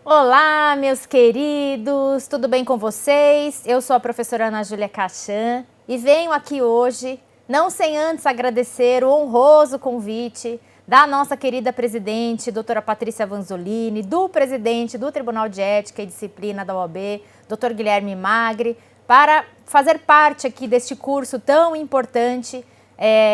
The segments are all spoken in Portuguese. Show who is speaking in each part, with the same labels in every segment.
Speaker 1: Olá, meus queridos, tudo bem com vocês? Eu sou a professora Ana Júlia Cachan e venho aqui hoje, não sem antes agradecer o honroso convite da nossa querida presidente, doutora Patrícia Vanzolini, do presidente do Tribunal de Ética e Disciplina da OAB, doutor Guilherme Magri, para fazer parte aqui deste curso tão importante,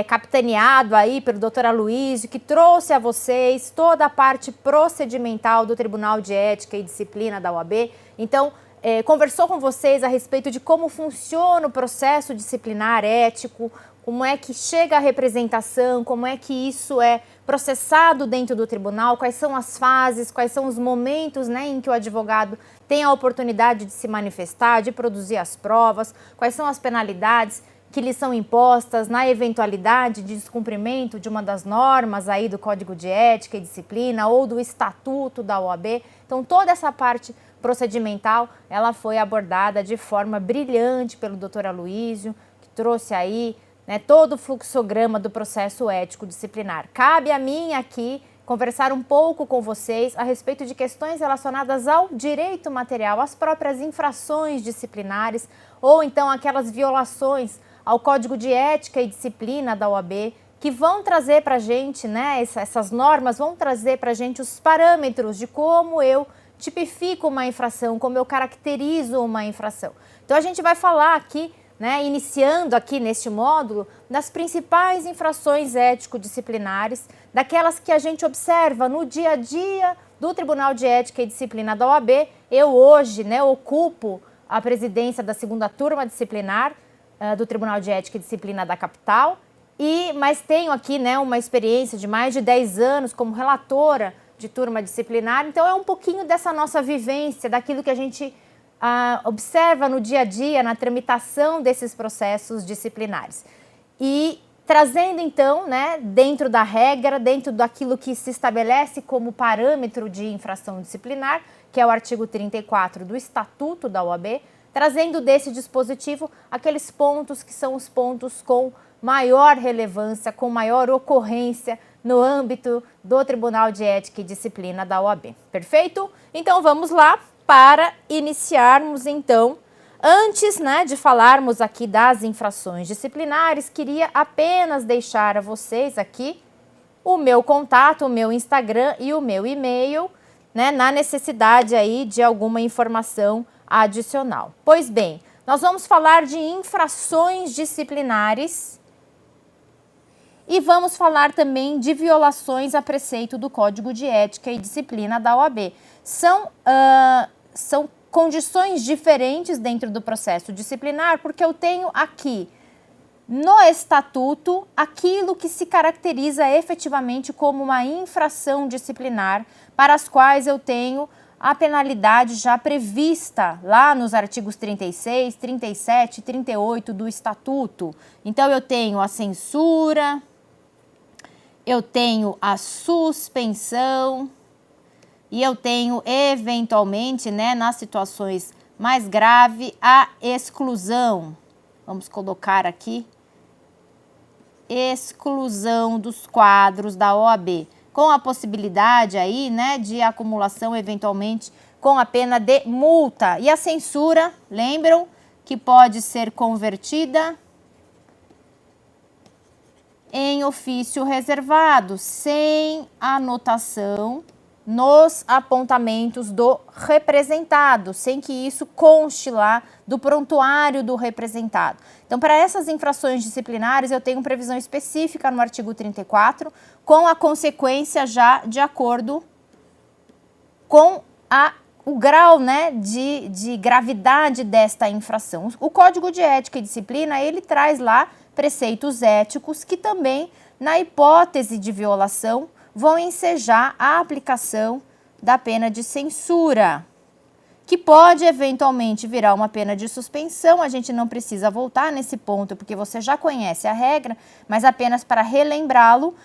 Speaker 1: capitaneado aí pelo doutor Aloysio, que trouxe a vocês toda a parte procedimental do Tribunal de Ética e Disciplina da OAB. Então, conversou com vocês a respeito de como funciona o processo disciplinar ético, como é que chega a representação, como é que isso é processado dentro do tribunal, quais são as fases, quais são os momentos, né, em que o advogado tem a oportunidade de se manifestar, de produzir as provas, quais são as penalidades que lhes são impostas na eventualidade de descumprimento de uma das normas aí do Código de Ética e Disciplina ou do Estatuto da OAB. Então, toda essa parte procedimental, ela foi abordada de forma brilhante pelo doutor Aloysio, que trouxe aí, né, todo o fluxograma do processo ético disciplinar. Cabe a mim aqui conversar um pouco com vocês a respeito de questões relacionadas ao direito material, às próprias infrações disciplinares ou então aquelas violações ao Código de Ética e Disciplina da OAB, que vão trazer para a gente, né, essas normas vão trazer para a gente os parâmetros de como eu tipifico uma infração, como eu caracterizo uma infração. Então, a gente vai falar aqui, né, iniciando aqui neste módulo, das principais infrações ético-disciplinares, daquelas que a gente observa no dia a dia do Tribunal de Ética e Disciplina da OAB. Eu hoje, né, ocupo a presidência da segunda turma disciplinar do Tribunal de Ética e Disciplina da capital, mas tenho aqui, né, uma experiência de mais de 10 anos como relatora de turma disciplinar, então é um pouquinho dessa nossa vivência, daquilo que a gente observa no dia a dia, na tramitação desses processos disciplinares. E trazendo então, né, dentro da regra, dentro daquilo que se estabelece como parâmetro de infração disciplinar, que é o artigo 34 do Estatuto da OAB, trazendo desse dispositivo aqueles pontos que são os pontos com maior relevância, com maior ocorrência no âmbito do Tribunal de Ética e Disciplina da OAB. Perfeito? Então vamos lá para iniciarmos então. Antes, né, de falarmos aqui das infrações disciplinares, queria apenas deixar a vocês aqui o meu contato, o meu Instagram e o meu e-mail, né, na necessidade aí de alguma informação adicional. Pois bem, nós vamos falar de infrações disciplinares e vamos falar também de violações a preceito do Código de Ética e Disciplina da OAB. São condições diferentes dentro do processo disciplinar, porque eu tenho aqui no Estatuto aquilo que se caracteriza efetivamente como uma infração disciplinar, para as quais eu tenho a penalidade já prevista lá nos artigos 36, 37 e 38 do Estatuto. Então, eu tenho a censura, eu tenho a suspensão e eu tenho, eventualmente, né, nas situações mais graves, a exclusão. Vamos colocar aqui, exclusão dos quadros da OAB, com a possibilidade aí, né, de acumulação eventualmente com a pena de multa. E a censura, lembram que pode ser convertida em ofício reservado, sem anotação nos apontamentos do representado, sem que isso conste lá do prontuário do representado. Então, para essas infrações disciplinares, eu tenho previsão específica no artigo 34, com a consequência já de acordo com o grau, né, de gravidade desta infração. O Código de Ética e Disciplina, ele traz lá preceitos éticos que também, na hipótese de violação, vão ensejar a aplicação da pena de censura, que pode eventualmente virar uma pena de suspensão. A gente não precisa voltar nesse ponto, porque você já conhece a regra, mas apenas para relembrá-lo,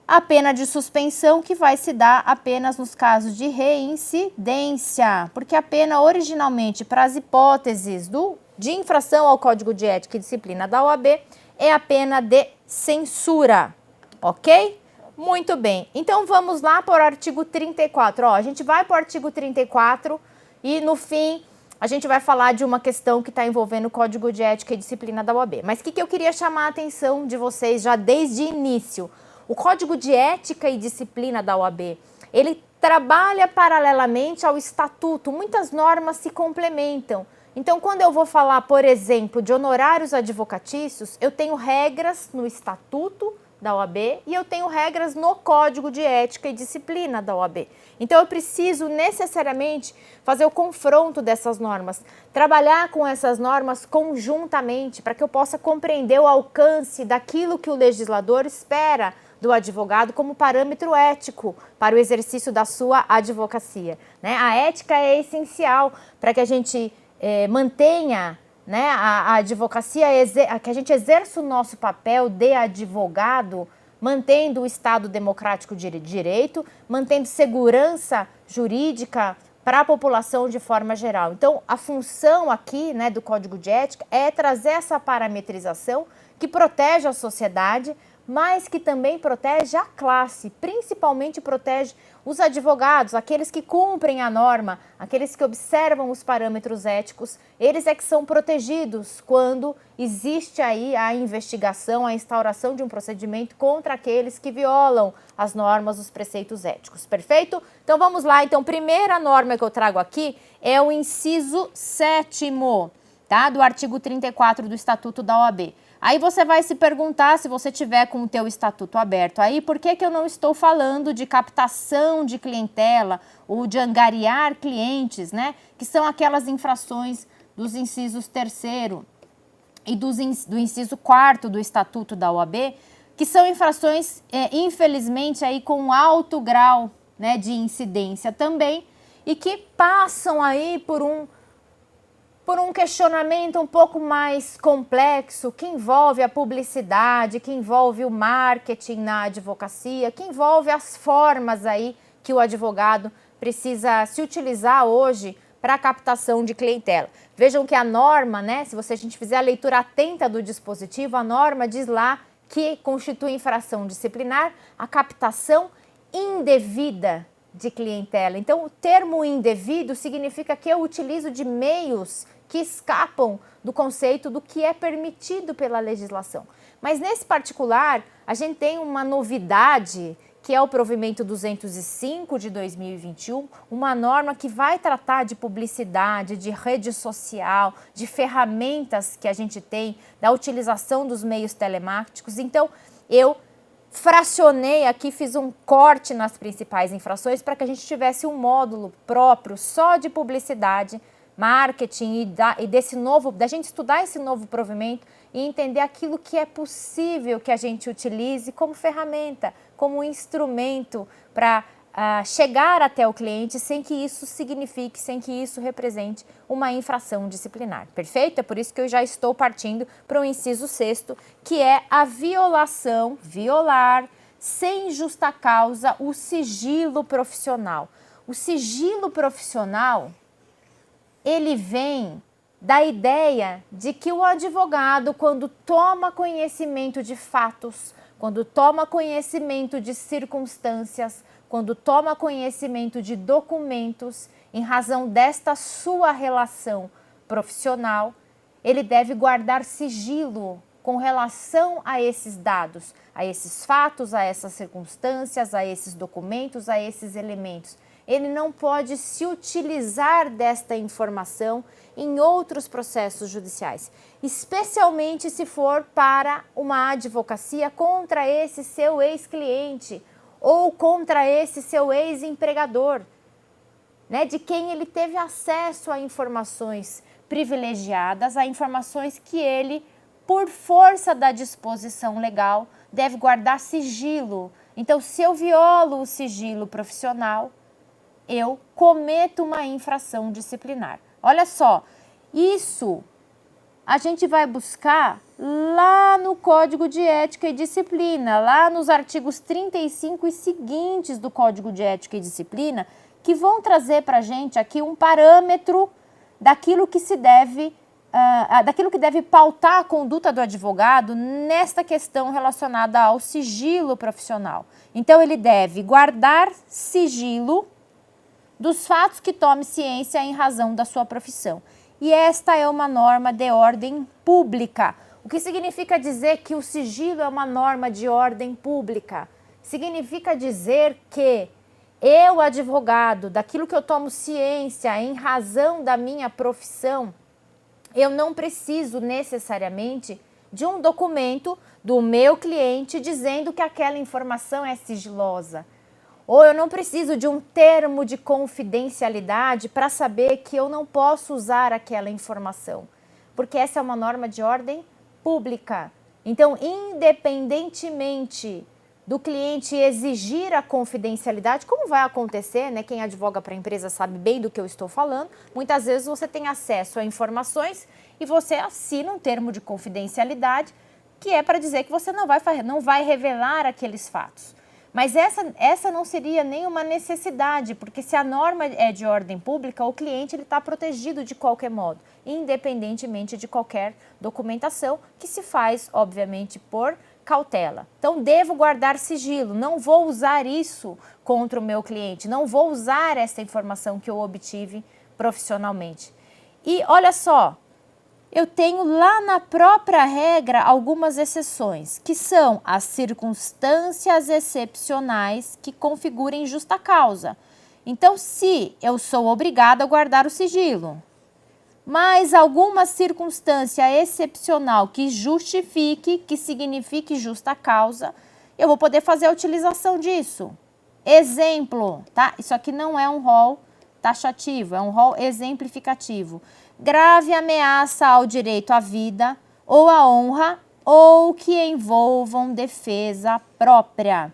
Speaker 1: a pena de suspensão que vai se dar apenas nos casos de reincidência, porque a pena originalmente para as hipóteses de infração ao Código de Ética e Disciplina da OAB é a pena de censura, ok? Muito bem, então vamos lá para o artigo 34. Ó, a gente vai para o artigo 34 e no fim a gente vai falar de uma questão que está envolvendo o Código de Ética e Disciplina da OAB. Mas o que eu queria chamar a atenção de vocês já desde o início? O Código de Ética e Disciplina da OAB, ele trabalha paralelamente ao Estatuto, muitas normas se complementam. Então, quando eu vou falar, por exemplo, de honorários advocatícios, eu tenho regras no Estatuto da OAB e eu tenho regras no Código de Ética e Disciplina da OAB. Então, eu preciso necessariamente fazer o confronto dessas normas, trabalhar com essas normas conjuntamente para que eu possa compreender o alcance daquilo que o legislador espera do advogado como parâmetro ético para o exercício da sua advocacia, né? A ética é essencial para que a gente mantenha, né, a advocacia, que a gente exerça o nosso papel de advogado, mantendo o Estado democrático de direito, mantendo segurança jurídica para a população de forma geral. Então, a função aqui, né, do Código de Ética é trazer essa parametrização que protege a sociedade, mas que também protege a classe, principalmente protege os advogados, aqueles que cumprem a norma, aqueles que observam os parâmetros éticos, eles é que são protegidos quando existe aí a investigação, a instauração de um procedimento contra aqueles que violam as normas, os preceitos éticos, perfeito? Então vamos lá, então primeira norma que eu trago aqui é o inciso 7º, tá? Do artigo 34 do Estatuto da OAB. Aí você vai se perguntar, se você tiver com o teu estatuto aberto aí, por que eu não estou falando de captação de clientela ou de angariar clientes, né? Que são aquelas infrações dos incisos 3º e do inciso 4º do Estatuto da OAB, que são infrações, infelizmente, aí com alto grau, né, de incidência também e que passam aí por um questionamento um pouco mais complexo, que envolve a publicidade, que envolve o marketing na advocacia, que envolve as formas aí que o advogado precisa se utilizar hoje para a captação de clientela. Vejam que a norma, né, se a gente fizer a leitura atenta do dispositivo, a norma diz lá que constitui infração disciplinar a captação indevida de clientela. Então, o termo indevido significa que eu utilizo de meios que escapam do conceito do que é permitido pela legislação. Mas nesse particular, a gente tem uma novidade, que é o provimento 205 de 2021, uma norma que vai tratar de publicidade, de rede social, de ferramentas que a gente tem, da utilização dos meios telemáticos. Então, eu fracionei aqui, fiz um corte nas principais infrações para que a gente tivesse um módulo próprio só de publicidade, marketing e da gente estudar esse novo provimento e entender aquilo que é possível que a gente utilize como ferramenta, como instrumento para chegar até o cliente sem que isso signifique, sem que isso represente uma infração disciplinar. Perfeito? É por isso que eu já estou partindo para o inciso 6º, que é a violar sem justa causa o sigilo profissional. O sigilo profissional, ele vem da ideia de que o advogado, quando toma conhecimento de fatos, quando toma conhecimento de circunstâncias, quando toma conhecimento de documentos, em razão desta sua relação profissional, ele deve guardar sigilo com relação a esses dados, a esses fatos, a essas circunstâncias, a esses documentos, a esses elementos. Ele não pode se utilizar desta informação em outros processos judiciais, especialmente se for para uma advocacia contra esse seu ex-cliente ou contra esse seu ex-empregador, né, de quem ele teve acesso a informações privilegiadas, a informações que ele, por força da disposição legal, deve guardar sigilo. Então, se eu violo o sigilo profissional, eu cometo uma infração disciplinar. Olha só, isso a gente vai buscar lá no Código de Ética e Disciplina, lá nos artigos 35 e seguintes do Código de Ética e Disciplina, que vão trazer para a gente aqui um parâmetro daquilo que se deve daquilo que deve pautar a conduta do advogado nesta questão relacionada ao sigilo profissional. Então, ele deve guardar sigilo dos fatos que tome ciência em razão da sua profissão. E esta é uma norma de ordem pública. O que significa dizer que o sigilo é uma norma de ordem pública? Significa dizer que eu, advogado, daquilo que eu tomo ciência em razão da minha profissão, eu não preciso necessariamente de um documento do meu cliente dizendo que aquela informação é sigilosa. Ou eu não preciso de um termo de confidencialidade para saber que eu não posso usar aquela informação. Porque essa é uma norma de ordem pública. Então, independentemente do cliente exigir a confidencialidade, como vai acontecer, né? Quem advoga para a empresa sabe bem do que eu estou falando. Muitas vezes você tem acesso a informações e você assina um termo de confidencialidade que é para dizer que você não vai revelar aqueles fatos. Mas essa não seria nenhuma necessidade, porque se a norma é de ordem pública, o cliente está protegido de qualquer modo, independentemente de qualquer documentação que se faz, obviamente, por cautela. Então, devo guardar sigilo, não vou usar isso contra o meu cliente, não vou usar essa informação que eu obtive profissionalmente. E olha só, eu tenho lá na própria regra algumas exceções, que são as circunstâncias excepcionais que configurem justa causa. Então, se eu sou obrigada a guardar o sigilo, mas alguma circunstância excepcional que justifique, que signifique justa causa, eu vou poder fazer a utilização disso. Exemplo, tá? Isso aqui não é um rol taxativo, é um rol exemplificativo. Grave ameaça ao direito à vida ou à honra ou que envolvam defesa própria.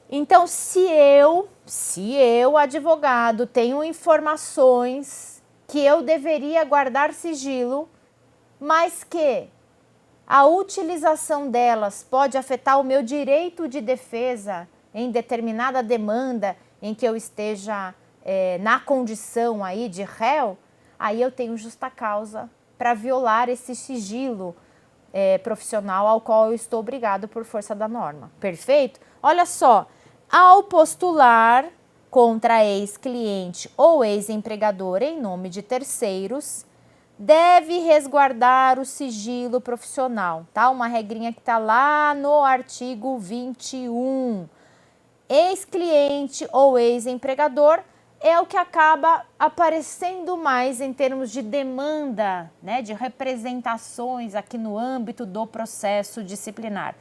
Speaker 1: Então, se eu, advogado, tenho informações que eu deveria guardar sigilo, mas que a utilização delas pode afetar o meu direito de defesa em determinada demanda em que eu esteja na condição aí de réu, aí eu tenho justa causa para violar esse sigilo profissional ao qual eu estou obrigado por força da norma. Perfeito? Olha só, ao postular contra ex-cliente ou ex-empregador em nome de terceiros, deve resguardar o sigilo profissional, tá? Uma regrinha que está lá no artigo 21. Ex-cliente ou ex-empregador é o que acaba aparecendo mais em termos de demanda, né, de representações aqui no âmbito do processo disciplinar.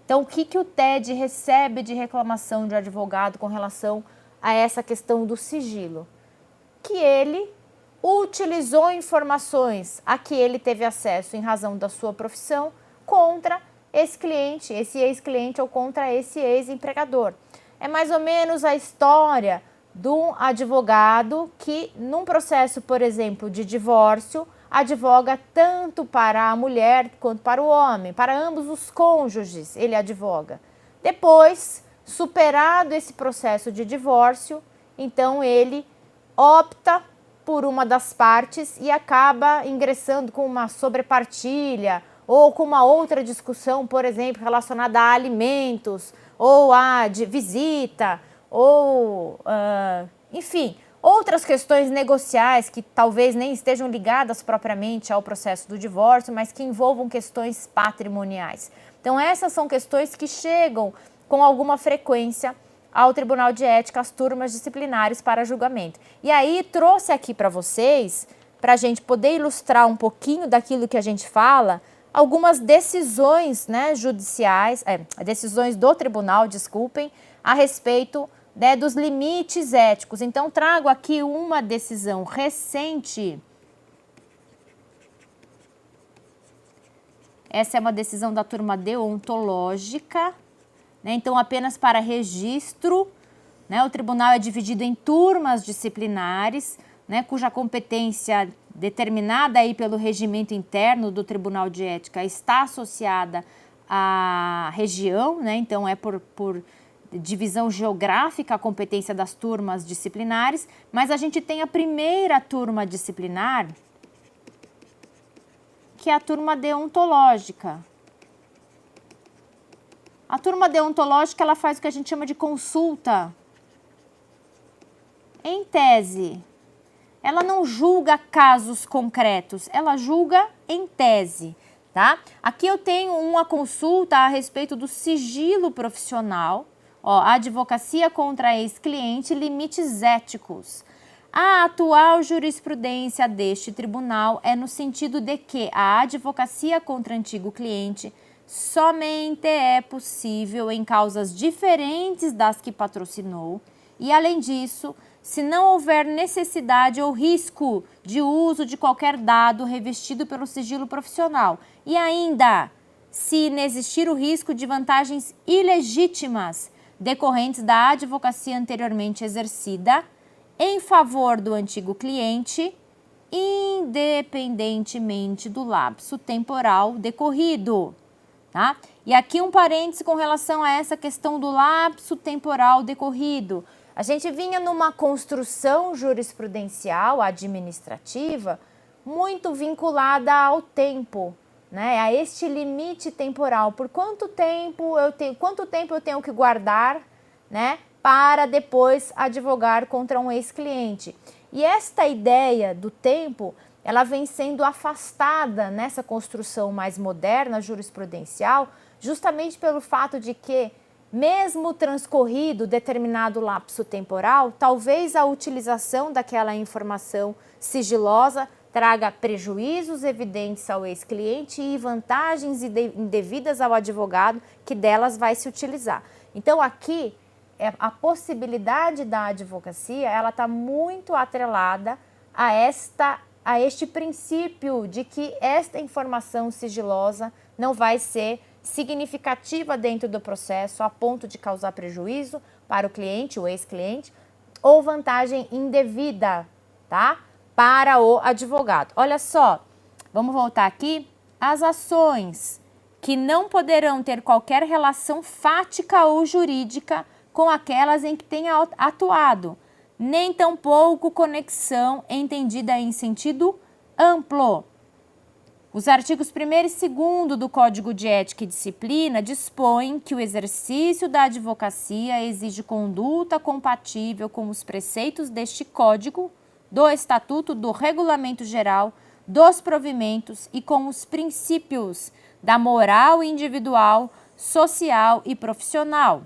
Speaker 1: Então, o que o TED recebe de reclamação de advogado com relação a essa questão do sigilo? Que ele utilizou informações a que ele teve acesso em razão da sua profissão contra esse cliente, esse ex-cliente ou contra esse ex-empregador. É mais ou menos a história de um advogado que, num processo, por exemplo, de divórcio, advoga tanto para a mulher quanto para o homem, para ambos os cônjuges ele advoga. Depois, superado esse processo de divórcio, então ele opta por uma das partes e acaba ingressando com uma sobrepartilha ou com uma outra discussão, por exemplo, relacionada a alimentos ou a visita ou, enfim, outras questões negociais que talvez nem estejam ligadas propriamente ao processo do divórcio, mas que envolvam questões patrimoniais. Então, essas são questões que chegam com alguma frequência ao Tribunal de Ética, as turmas disciplinares para julgamento. E aí, trouxe aqui para vocês, para a gente poder ilustrar um pouquinho daquilo que a gente fala, algumas decisões, né, judiciais, decisões do tribunal, desculpem, a respeito, né, dos limites éticos. Então, trago aqui uma decisão recente. Essa é uma decisão da turma deontológica, né? Então, apenas para registro, né, o tribunal é dividido em turmas disciplinares, né, cuja competência determinada aí pelo regimento interno do Tribunal de Ética está associada à região, né? Então, é por divisão geográfica a competência das turmas disciplinares, mas a gente tem a primeira turma disciplinar, que é a turma deontológica. A turma deontológica, ela faz o que a gente chama de consulta em tese. Ela não julga casos concretos, ela julga em tese, tá? Aqui eu tenho uma consulta a respeito do sigilo profissional, ó, advocacia contra ex-cliente, limites éticos. A atual jurisprudência deste tribunal é no sentido de que a advocacia contra antigo cliente somente é possível em causas diferentes das que patrocinou e, além disso, se não houver necessidade ou risco de uso de qualquer dado revestido pelo sigilo profissional. E ainda, se inexistir o risco de vantagens ilegítimas decorrentes da advocacia anteriormente exercida em favor do antigo cliente, independentemente do lapso temporal decorrido. Tá? E aqui um parêntese com relação a essa questão do lapso temporal decorrido. A gente vinha numa construção jurisprudencial administrativa muito vinculada ao tempo, né? A este limite temporal. Por quanto tempo eu tenho que guardar, né, para depois advogar contra um ex-cliente. E esta ideia do tempo, ela vem sendo afastada nessa construção mais moderna jurisprudencial, justamente pelo fato de que mesmo transcorrido determinado lapso temporal, talvez a utilização daquela informação sigilosa traga prejuízos evidentes ao ex-cliente e vantagens indevidas ao advogado que delas vai se utilizar. Então, aqui, a possibilidade da advocacia, ela está muito atrelada a este princípio de que esta informação sigilosa não vai ser significativa dentro do processo a ponto de causar prejuízo para o cliente, o ex-cliente, ou vantagem indevida, tá? Para o advogado. Olha só, vamos voltar aqui. As ações que não poderão ter qualquer relação fática ou jurídica com aquelas em que tenha atuado, nem tampouco conexão entendida em sentido amplo. Os artigos 1º e 2º do Código de Ética e Disciplina dispõem que o exercício da advocacia exige conduta compatível com os preceitos deste Código, do Estatuto, do Regulamento Geral, dos provimentos e com os princípios da moral individual, social e profissional,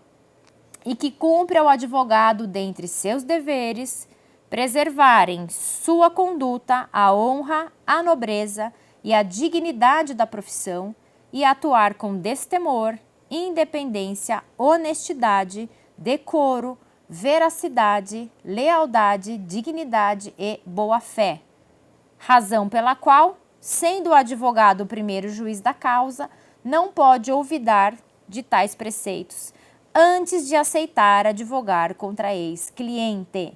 Speaker 1: e que cumpre ao advogado, dentre seus deveres, preservar em sua conduta a honra, a nobreza e a dignidade da profissão e atuar com destemor, independência, honestidade, decoro, veracidade, lealdade, dignidade e boa-fé. Razão pela qual, sendo o advogado o primeiro juiz da causa, não pode olvidar de tais preceitos antes de aceitar advogar contra ex-cliente.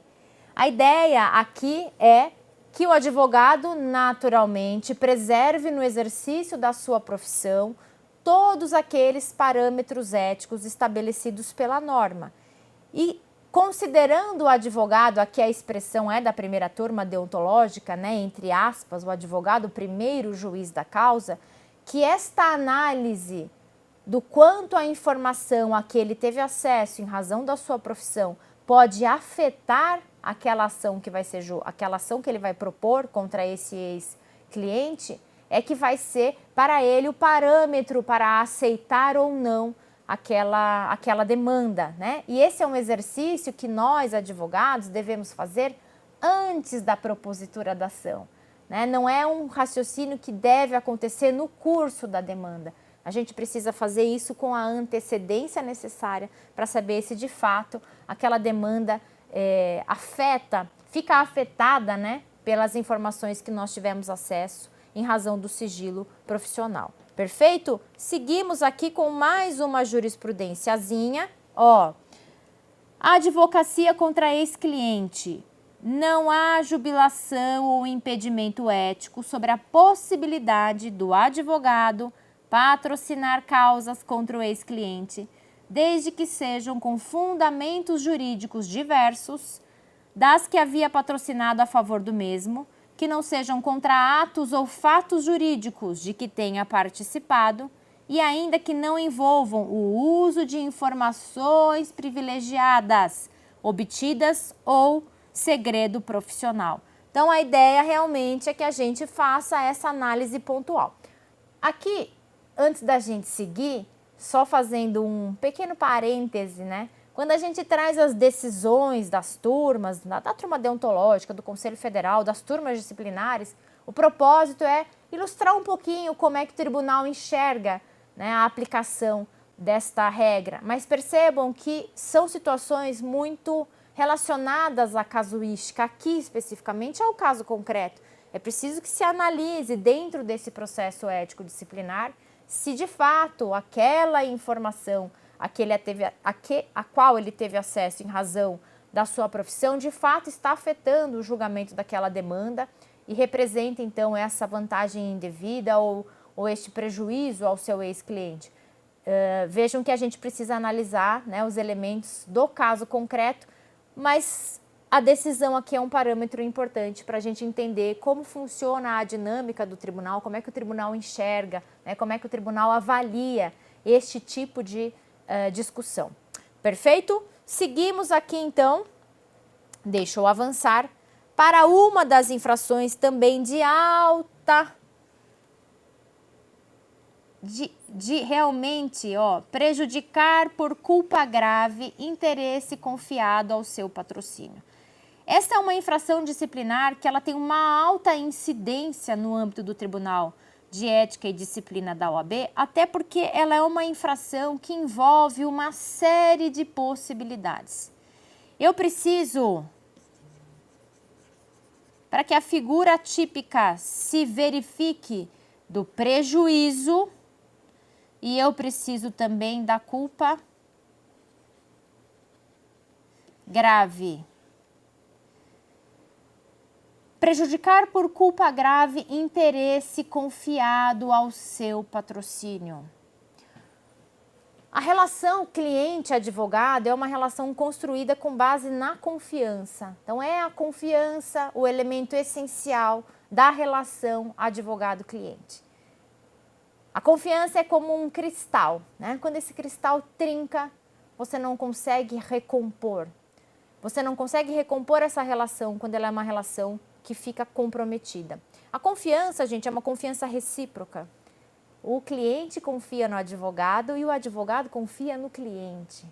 Speaker 1: A ideia aqui é que o advogado naturalmente preserve no exercício da sua profissão todos aqueles parâmetros éticos estabelecidos pela norma. E considerando o advogado, aqui a expressão é da primeira turma deontológica, né, entre aspas, o advogado primeiro juiz da causa, que esta análise do quanto a informação a que ele teve acesso em razão da sua profissão pode afetar aquela ação que vai ser aquela ação que ele vai propor contra esse ex-cliente, é que vai ser para ele o parâmetro para aceitar ou não aquela demanda, né? E esse é um exercício que nós, advogados, devemos fazer antes da propositura da ação, né? Não é um raciocínio que deve acontecer no curso da demanda. A gente precisa fazer isso com a antecedência necessária para saber se de fato aquela demanda fica afetada, né, pelas informações que nós tivemos acesso em razão do sigilo profissional. Perfeito? Seguimos aqui com mais uma jurisprudenciazinha. Ó, advocacia contra ex-cliente. Não há jubilação ou impedimento ético sobre a possibilidade do advogado patrocinar causas contra o ex-cliente, desde que sejam com fundamentos jurídicos diversos das que havia patrocinado a favor do mesmo, que não sejam contra atos ou fatos jurídicos de que tenha participado e ainda que não envolvam o uso de informações privilegiadas, obtidas ou segredo profissional. Então, a ideia realmente é que a gente faça essa análise pontual. Aqui, antes da gente seguir, só fazendo um pequeno parêntese, né? Quando a gente traz as decisões das turmas, da turma deontológica, do Conselho Federal, das turmas disciplinares, o propósito é ilustrar um pouquinho como é que o tribunal enxerga, né, a aplicação desta regra. Mas percebam que são situações muito relacionadas à casuística, aqui especificamente ao caso concreto. É preciso que se analise dentro desse processo ético disciplinar se de fato aquela informação a qual ele teve acesso em razão da sua profissão, de fato está afetando o julgamento daquela demanda e representa então essa vantagem indevida ou este prejuízo ao seu ex-cliente. Vejam que a gente precisa analisar, né, os elementos do caso concreto, mas a decisão aqui é um parâmetro importante para a gente entender como funciona a dinâmica do tribunal, como é que o tribunal enxerga, né, como é que o tribunal avalia este tipo de discussão. Perfeito? Seguimos aqui então, deixa eu avançar, para uma das infrações também de alta, de realmente prejudicar por culpa grave interesse confiado ao seu patrocínio. Essa é uma infração disciplinar que ela tem uma alta incidência no âmbito do Tribunal de Ética e Disciplina da OAB, até porque ela é uma infração que envolve uma série de possibilidades. Eu preciso, para que a figura típica se verifique do prejuízo, e eu preciso também da culpa grave. Prejudicar por culpa grave interesse confiado ao seu patrocínio. A relação cliente-advogado é uma relação construída com base na confiança. Então, é a confiança o elemento essencial da relação advogado-cliente. A confiança é como um cristal, né? Quando esse cristal trinca, você não consegue recompor. Você não consegue recompor essa relação quando ela é uma relação que fica comprometida. A confiança, gente, é uma confiança recíproca. O cliente confia no advogado e o advogado confia no cliente.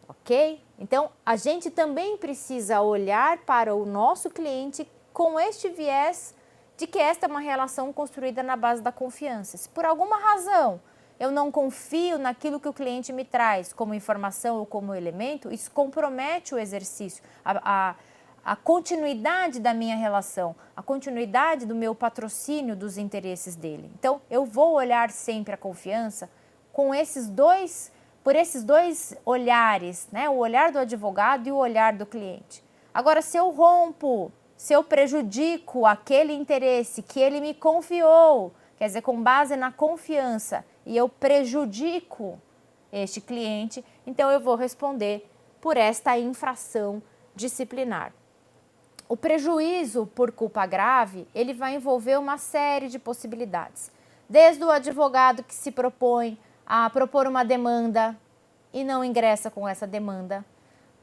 Speaker 1: Ok? Então, a gente também precisa olhar para o nosso cliente com este viés de que esta é uma relação construída na base da confiança. Se por alguma razão eu não confio naquilo que o cliente me traz como informação ou como elemento, isso compromete o exercício, a continuidade da minha relação, a continuidade do meu patrocínio dos interesses dele. Então, eu vou olhar sempre a confiança com por esses dois olhares, né? O olhar do advogado e o olhar do cliente. Agora, se eu rompo, se eu prejudico aquele interesse que ele me confiou, quer dizer, com base na confiança, e eu prejudico este cliente, então eu vou responder por esta infração disciplinar. O prejuízo por culpa grave, ele vai envolver uma série de possibilidades. Desde o advogado que se propõe a propor uma demanda e não ingressa com essa demanda.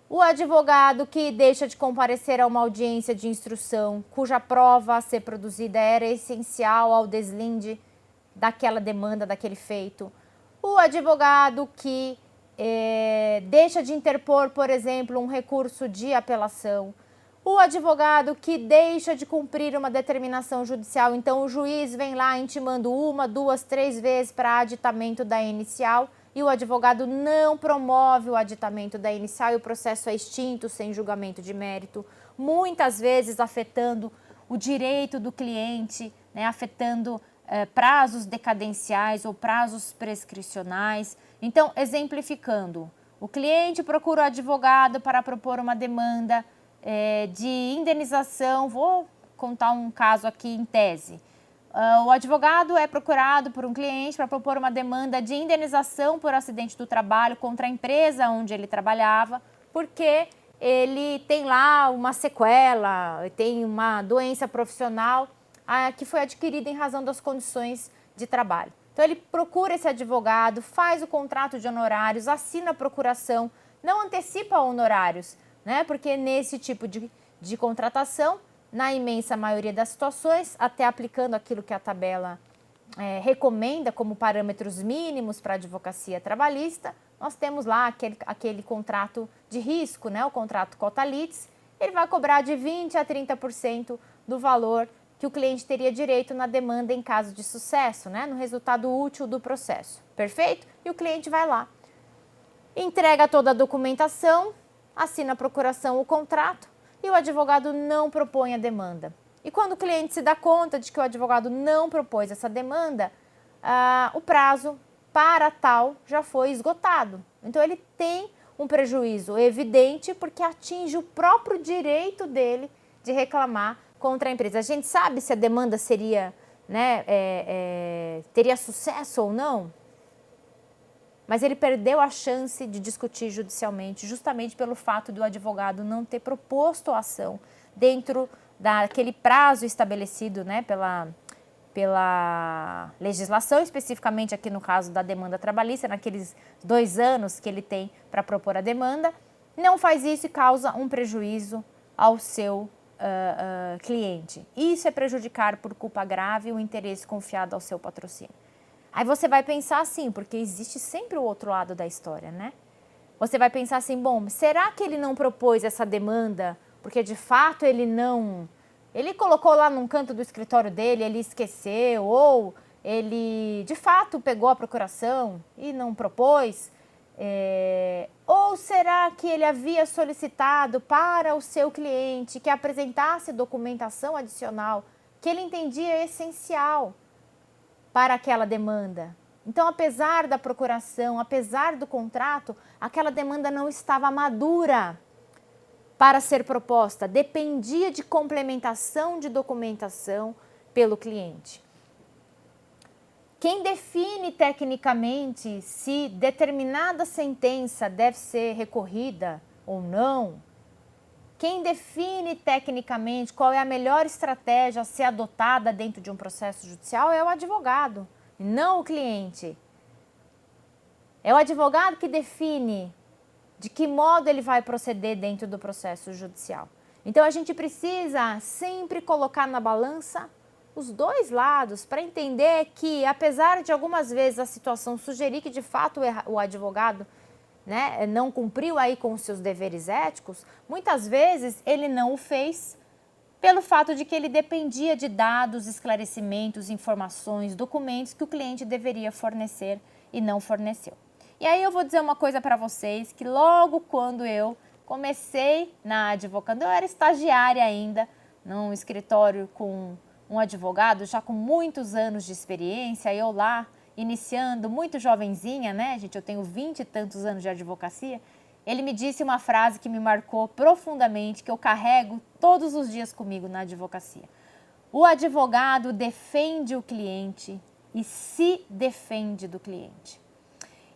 Speaker 1: O advogado que deixa de comparecer a uma audiência de instrução, cuja prova a ser produzida era essencial ao deslinde daquela demanda, daquele feito. O advogado que deixa de interpor, por exemplo, um recurso de apelação. O advogado que deixa de cumprir uma determinação judicial, então o juiz vem lá intimando 1, 2, 3 vezes para aditamento da inicial e o advogado não promove o aditamento da inicial e o processo é extinto sem julgamento de mérito, muitas vezes afetando o direito do cliente, né, afetando prazos decadenciais ou prazos prescricionais. Então, exemplificando, o cliente procura o advogado para propor uma demanda de indenização. Vou contar um caso aqui em tese. O advogado é procurado por um cliente para propor uma demanda de indenização por acidente do trabalho contra a empresa onde ele trabalhava, porque ele tem lá uma sequela, tem uma doença profissional que foi adquirida em razão das condições de trabalho. Então ele procura esse advogado, faz o contrato de honorários, assina a procuração, não antecipa honorários, né? Porque nesse tipo de contratação, na imensa maioria das situações, até aplicando aquilo que a tabela recomenda como parâmetros mínimos para a advocacia trabalhista, nós temos lá aquele contrato de risco, né? O contrato cota-litis, ele vai cobrar de 20% a 30% do valor que o cliente teria direito na demanda em caso de sucesso, né? No resultado útil do processo. Perfeito? E o cliente vai lá, entrega toda a documentação, assina a procuração, o contrato, e o advogado não propõe a demanda. E quando o cliente se dá conta de que o advogado não propôs essa demanda, o prazo para tal já foi esgotado. Então ele tem um prejuízo evidente porque atinge o próprio direito dele de reclamar contra a empresa. A gente sabe se a demanda seria, né, teria sucesso ou não, mas ele perdeu a chance de discutir judicialmente justamente pelo fato do advogado não ter proposto a ação dentro daquele prazo estabelecido, né, pela legislação, especificamente aqui no caso da demanda trabalhista, naqueles 2 anos que ele tem para propor a demanda, não faz isso e causa um prejuízo ao seu cliente. Isso é prejudicar por culpa grave o interesse confiado ao seu patrocínio. Aí você vai pensar assim, porque existe sempre o outro lado da história, né? Você vai pensar assim, bom, será que ele não propôs essa demanda porque de fato ele não... Ele colocou lá num canto do escritório dele, ele esqueceu, ou ele de fato pegou a procuração e não propôs? Ou será que ele havia solicitado para o seu cliente que apresentasse documentação adicional que ele entendia essencial para aquela demanda? Então, apesar da procuração, apesar do contrato, aquela demanda não estava madura para ser proposta, dependia de complementação de documentação pelo cliente. Quem define tecnicamente se determinada sentença deve ser recorrida ou não, quem define tecnicamente qual é a melhor estratégia a ser adotada dentro de um processo judicial é o advogado, não o cliente. É o advogado que define de que modo ele vai proceder dentro do processo judicial. Então a gente precisa sempre colocar na balança os dois lados para entender que, apesar de algumas vezes a situação sugerir que de fato o advogado, né, não cumpriu aí com os seus deveres éticos, muitas vezes ele não o fez pelo fato de que ele dependia de dados, esclarecimentos, informações, documentos que o cliente deveria fornecer e não forneceu. E aí eu vou dizer uma coisa para vocês, que logo quando eu comecei na advocacia, eu era estagiária ainda, num escritório com um advogado já com muitos anos de experiência, eu lá iniciando, muito jovenzinha, né, gente, eu tenho 20 e tantos anos de advocacia, ele me disse uma frase que me marcou profundamente, que eu carrego todos os dias comigo na advocacia. O advogado defende o cliente e se defende do cliente.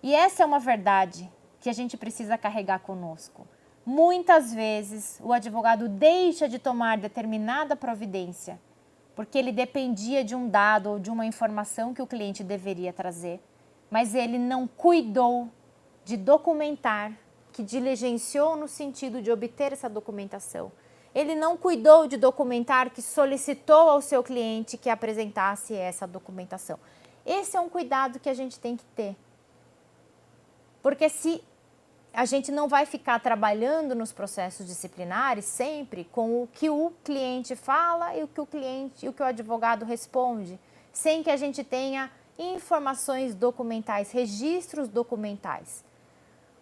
Speaker 1: E essa é uma verdade que a gente precisa carregar conosco. Muitas vezes o advogado deixa de tomar determinada providência porque ele dependia de um dado ou de uma informação que o cliente deveria trazer, mas ele não cuidou de documentar, que diligenciou no sentido de obter essa documentação. Ele não cuidou de documentar, que solicitou ao seu cliente que apresentasse essa documentação. Esse é um cuidado que a gente tem que ter. Porque se a gente não vai ficar trabalhando nos processos disciplinares sempre com o que o cliente fala e o que o advogado responde, sem que a gente tenha informações documentais, registros documentais.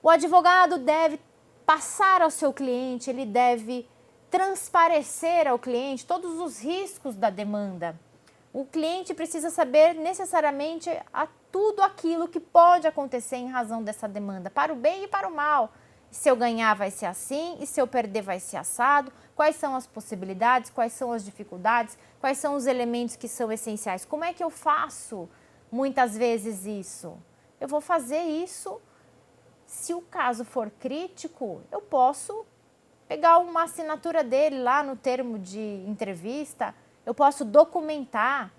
Speaker 1: O advogado deve passar ao seu cliente, ele deve transparecer ao cliente todos os riscos da demanda. O cliente precisa saber necessariamente tudo aquilo que pode acontecer em razão dessa demanda, para o bem e para o mal. Se eu ganhar vai ser assim, e se eu perder vai ser assado, quais são as possibilidades, quais são as dificuldades, quais são os elementos que são essenciais. Como é que eu faço muitas vezes isso? Eu vou fazer isso, se o caso for crítico, eu posso pegar uma assinatura dele lá no termo de entrevista, eu posso documentar.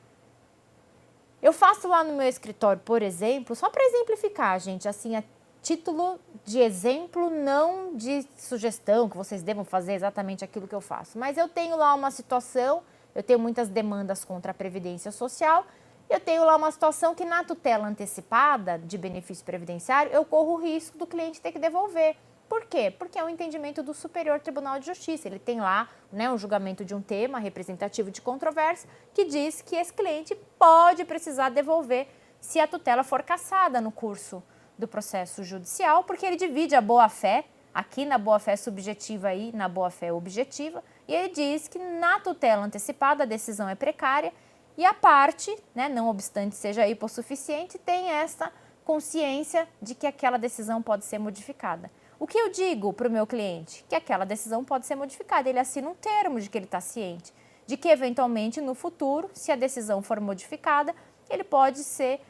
Speaker 1: Eu faço lá no meu escritório, por exemplo, só para exemplificar, gente, assim, a título de exemplo, não de sugestão que vocês devam fazer exatamente aquilo que eu faço. Mas eu tenho lá uma situação, eu tenho muitas demandas contra a Previdência Social, eu tenho lá uma situação que na tutela antecipada de benefício previdenciário, eu corro o risco do cliente ter que devolver. Por quê? Porque é um entendimento do Superior Tribunal de Justiça. Ele tem lá, né, um julgamento de um tema representativo de controvérsia que diz que esse cliente pode precisar devolver se a tutela for cassada no curso do processo judicial, porque ele divide a boa-fé, aqui na boa-fé subjetiva e na boa-fé objetiva, e ele diz que na tutela antecipada a decisão é precária e a parte, né, não obstante seja hipossuficiente, tem essa consciência de que aquela decisão pode ser modificada. O que eu digo para o meu cliente? Que aquela decisão pode ser modificada. Ele assina um termo de que ele está ciente, de que eventualmente no futuro, se a decisão for modificada, ele pode ser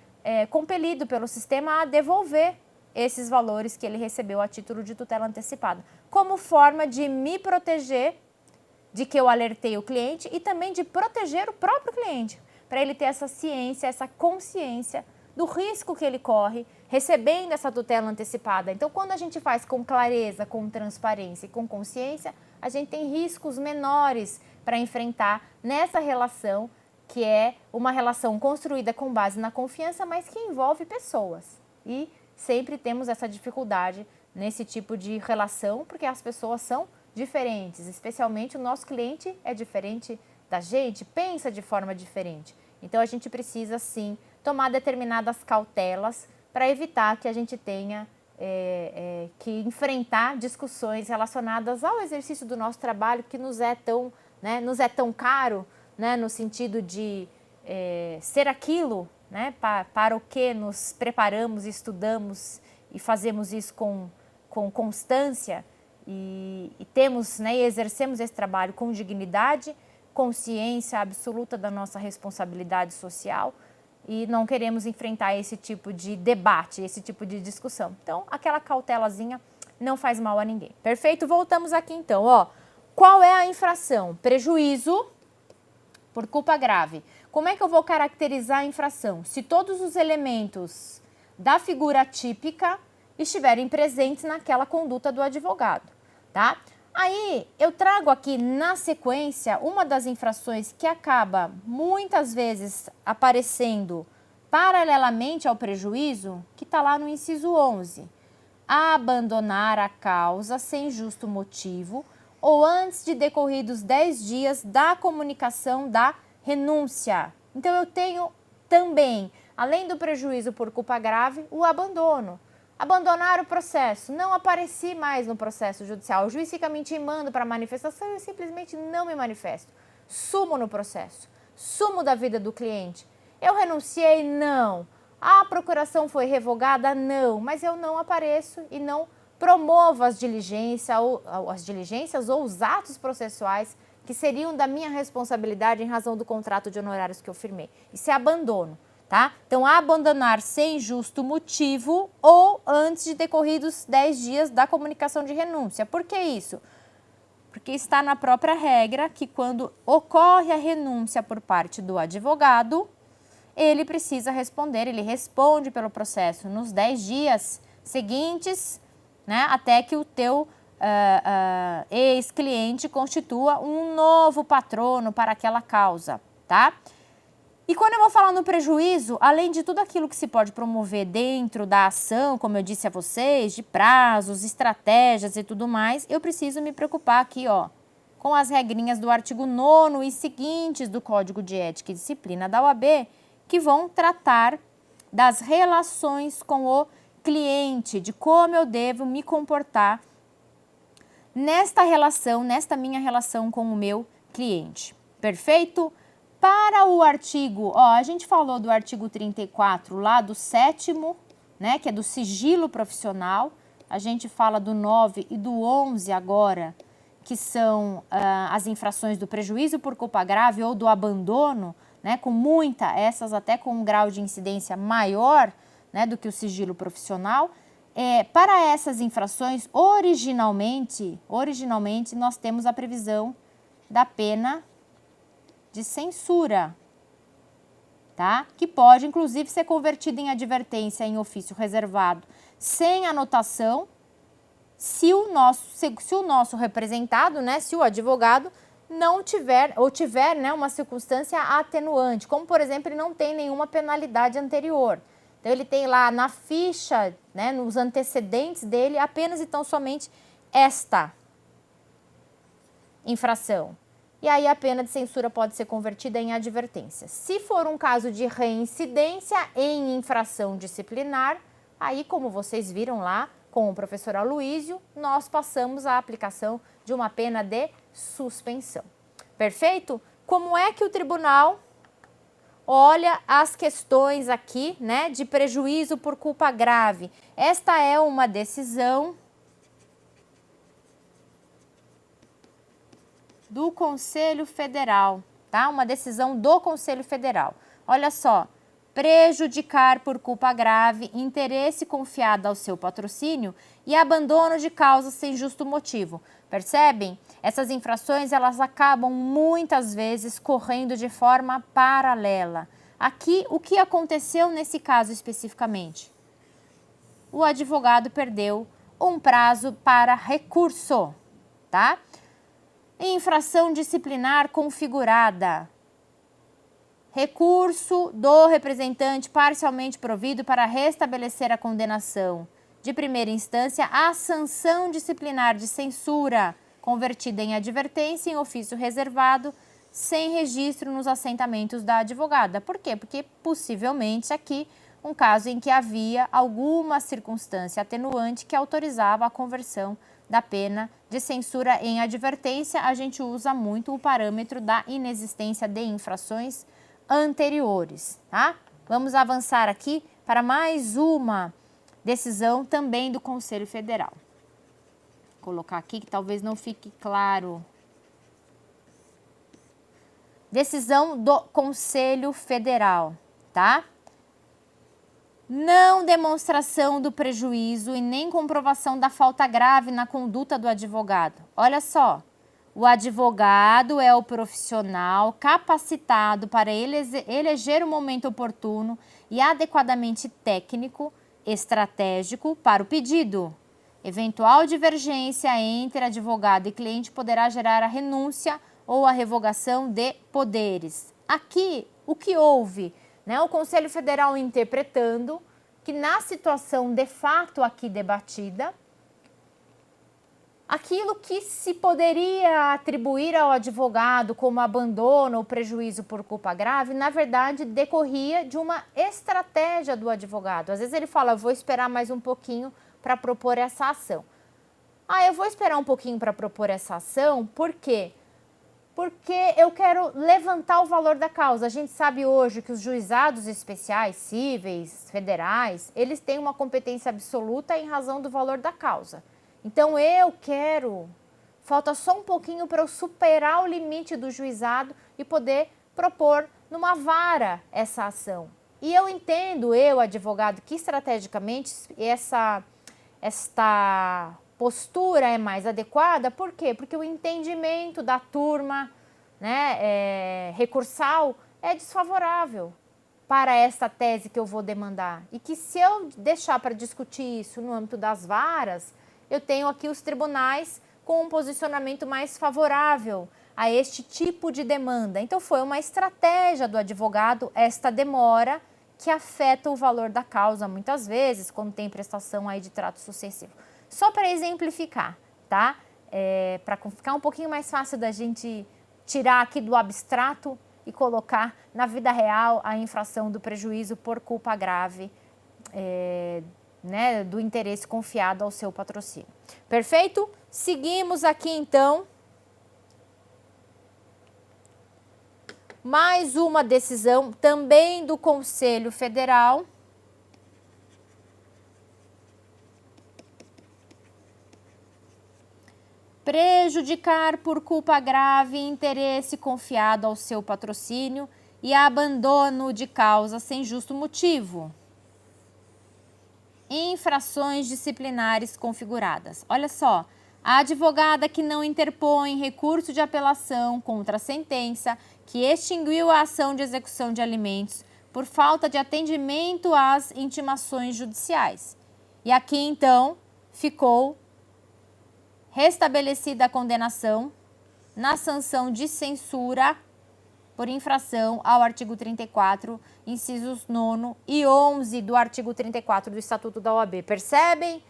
Speaker 1: compelido pelo sistema a devolver esses valores que ele recebeu a título de tutela antecipada, como forma de me proteger de que eu alertei o cliente e também de proteger o próprio cliente, para ele ter essa ciência, essa consciência do risco que ele corre recebendo essa tutela antecipada. Então, quando a gente faz com clareza, com transparência e com consciência, a gente tem riscos menores para enfrentar nessa relação, que é uma relação construída com base na confiança, mas que envolve pessoas. E sempre temos essa dificuldade nesse tipo de relação, porque as pessoas são diferentes, especialmente o nosso cliente é diferente da gente, pensa de forma diferente. Então, a gente precisa, sim, tomar determinadas cautelas para evitar que a gente tenha que enfrentar discussões relacionadas ao exercício do nosso trabalho, que nos é tão caro, né, no sentido de ser aquilo, né, para o que nos preparamos, estudamos e fazemos isso com constância e temos, né, e exercemos esse trabalho com dignidade, consciência absoluta da nossa responsabilidade social e não queremos enfrentar esse tipo de debate, esse tipo de discussão. Então, aquela cautelazinha não faz mal a ninguém. Perfeito? Voltamos aqui então, ó. Qual é a infração? Prejuízo por culpa grave. Como é que eu vou caracterizar a infração? Se todos os elementos da figura típica estiverem presentes naquela conduta do advogado, tá? Aí, eu trago aqui na sequência uma das infrações que acaba muitas vezes aparecendo paralelamente ao prejuízo, que está lá no inciso 11. Abandonar a causa sem justo motivo ou antes de decorridos 10 dias da comunicação da renúncia. Então, eu tenho também, além do prejuízo por culpa grave, o abandono. Abandonar o processo, não apareci mais no processo judicial, o juiz fica me intimando para manifestação e eu simplesmente não me manifesto. Sumo no processo, sumo da vida do cliente. Eu renunciei? Não. A procuração foi revogada? Não. Mas eu não apareço e não promovo as diligências ou os atos processuais que seriam da minha responsabilidade em razão do contrato de honorários que eu firmei. Isso é abandono. Tá? Então, abandonar sem justo motivo ou antes de decorridos 10 dias da comunicação de renúncia. Por que isso? Porque está na própria regra que quando ocorre a renúncia por parte do advogado, ele precisa responder, ele responde pelo processo nos 10 dias seguintes, né, até que o teu ex-cliente constitua um novo patrono para aquela causa, tá? E quando eu vou falar no prejuízo, além de tudo aquilo que se pode promover dentro da ação, como eu disse a vocês, de prazos, estratégias e tudo mais, eu preciso me preocupar aqui, ó, com as regrinhas do artigo 9º e seguintes do Código de Ética e Disciplina da OAB, que vão tratar das relações com o cliente, de como eu devo me comportar nesta relação, nesta minha relação com o meu cliente. Perfeito? Para o artigo, ó, a gente falou do artigo 34 lá do 7º, né, que é do sigilo profissional. A gente fala do 9 e do 11 agora, que são as infrações do prejuízo por culpa grave ou do abandono, né, essas até com um grau de incidência maior, né, do que o sigilo profissional. Para essas infrações, originalmente nós temos a previsão da pena de censura, tá? Que pode, inclusive, ser convertida em advertência em ofício reservado sem anotação, se o nosso representado, né, se o advogado não tiver, ou tiver, né, uma circunstância atenuante, como, por exemplo, ele não tem nenhuma penalidade anterior. Então, ele tem lá na ficha, né, nos antecedentes dele, apenas e tão somente esta infração. E aí a pena de censura pode ser convertida em advertência. Se for um caso de reincidência em infração disciplinar, aí, como vocês viram lá com o professor Aloísio, nós passamos a aplicação de uma pena de suspensão. Perfeito? Como é que o tribunal olha as questões aqui, né, de prejuízo por culpa grave? Esta é uma decisão do Conselho Federal, tá? Uma decisão do Conselho Federal. Olha só, prejudicar por culpa grave, interesse confiado ao seu patrocínio e abandono de causa sem justo motivo. Percebem? Essas infrações, elas acabam muitas vezes correndo de forma paralela. Aqui, o que aconteceu nesse caso especificamente? O advogado perdeu um prazo para recurso, tá? Infração disciplinar configurada. Recurso do representante parcialmente provido para restabelecer a condenação de primeira instância à sanção disciplinar de censura, convertida em advertência em ofício reservado, sem registro nos assentamentos da advogada. Por quê? Porque possivelmente aqui um caso em que havia alguma circunstância atenuante que autorizava a conversão da pena de censura em advertência. A gente usa muito o parâmetro da inexistência de infrações anteriores, tá? Vamos avançar aqui para mais uma decisão também do Conselho Federal. Vou colocar aqui que talvez não fique claro. Decisão do Conselho Federal, tá? Não demonstração do prejuízo e nem comprovação da falta grave na conduta do advogado. Olha só, o advogado é o profissional capacitado para eleger o momento oportuno e adequadamente técnico, estratégico para o pedido. Eventual divergência entre advogado e cliente poderá gerar a renúncia ou a revogação de poderes. Aqui, o que houve? Né, o Conselho Federal interpretando que na situação de fato aqui debatida, aquilo que se poderia atribuir ao advogado como abandono ou prejuízo por culpa grave, na verdade decorria de uma estratégia do advogado. Às vezes ele fala, eu vou esperar mais um pouquinho para propor essa ação. Eu vou esperar um pouquinho para propor essa ação, por quê? Porque eu quero levantar o valor da causa. A gente sabe hoje que os juizados especiais, cíveis, federais, eles têm uma competência absoluta em razão do valor da causa. Então, falta só um pouquinho para eu superar o limite do juizado e poder propor numa vara essa ação. E eu entendo, advogado, que estrategicamente esta postura é mais adequada. Por quê? Porque o entendimento da turma, né, recursal é desfavorável para esta tese que eu vou demandar. E que se eu deixar para discutir isso no âmbito das varas, eu tenho aqui os tribunais com um posicionamento mais favorável a este tipo de demanda. Então foi uma estratégia do advogado esta demora que afeta o valor da causa muitas vezes, quando tem prestação aí de trato sucessivo. Só para exemplificar, tá? Para ficar um pouquinho mais fácil da gente tirar aqui do abstrato e colocar na vida real a infração do prejuízo por culpa grave, né, do interesse confiado ao seu patrocínio. Perfeito? Seguimos aqui então. Mais uma decisão também do Conselho Federal. Prejudicar por culpa grave interesse confiado ao seu patrocínio e abandono de causa sem justo motivo. infrações disciplinares configuradas. Olha só, a advogada que não interpõe recurso de apelação contra a sentença que extinguiu a ação de execução de alimentos por falta de atendimento às intimações judiciais. E aqui, então, ficou restabelecida a condenação na sanção de censura por infração ao artigo 34, incisos 9 e 11 do artigo 34 do Estatuto da OAB. Percebem?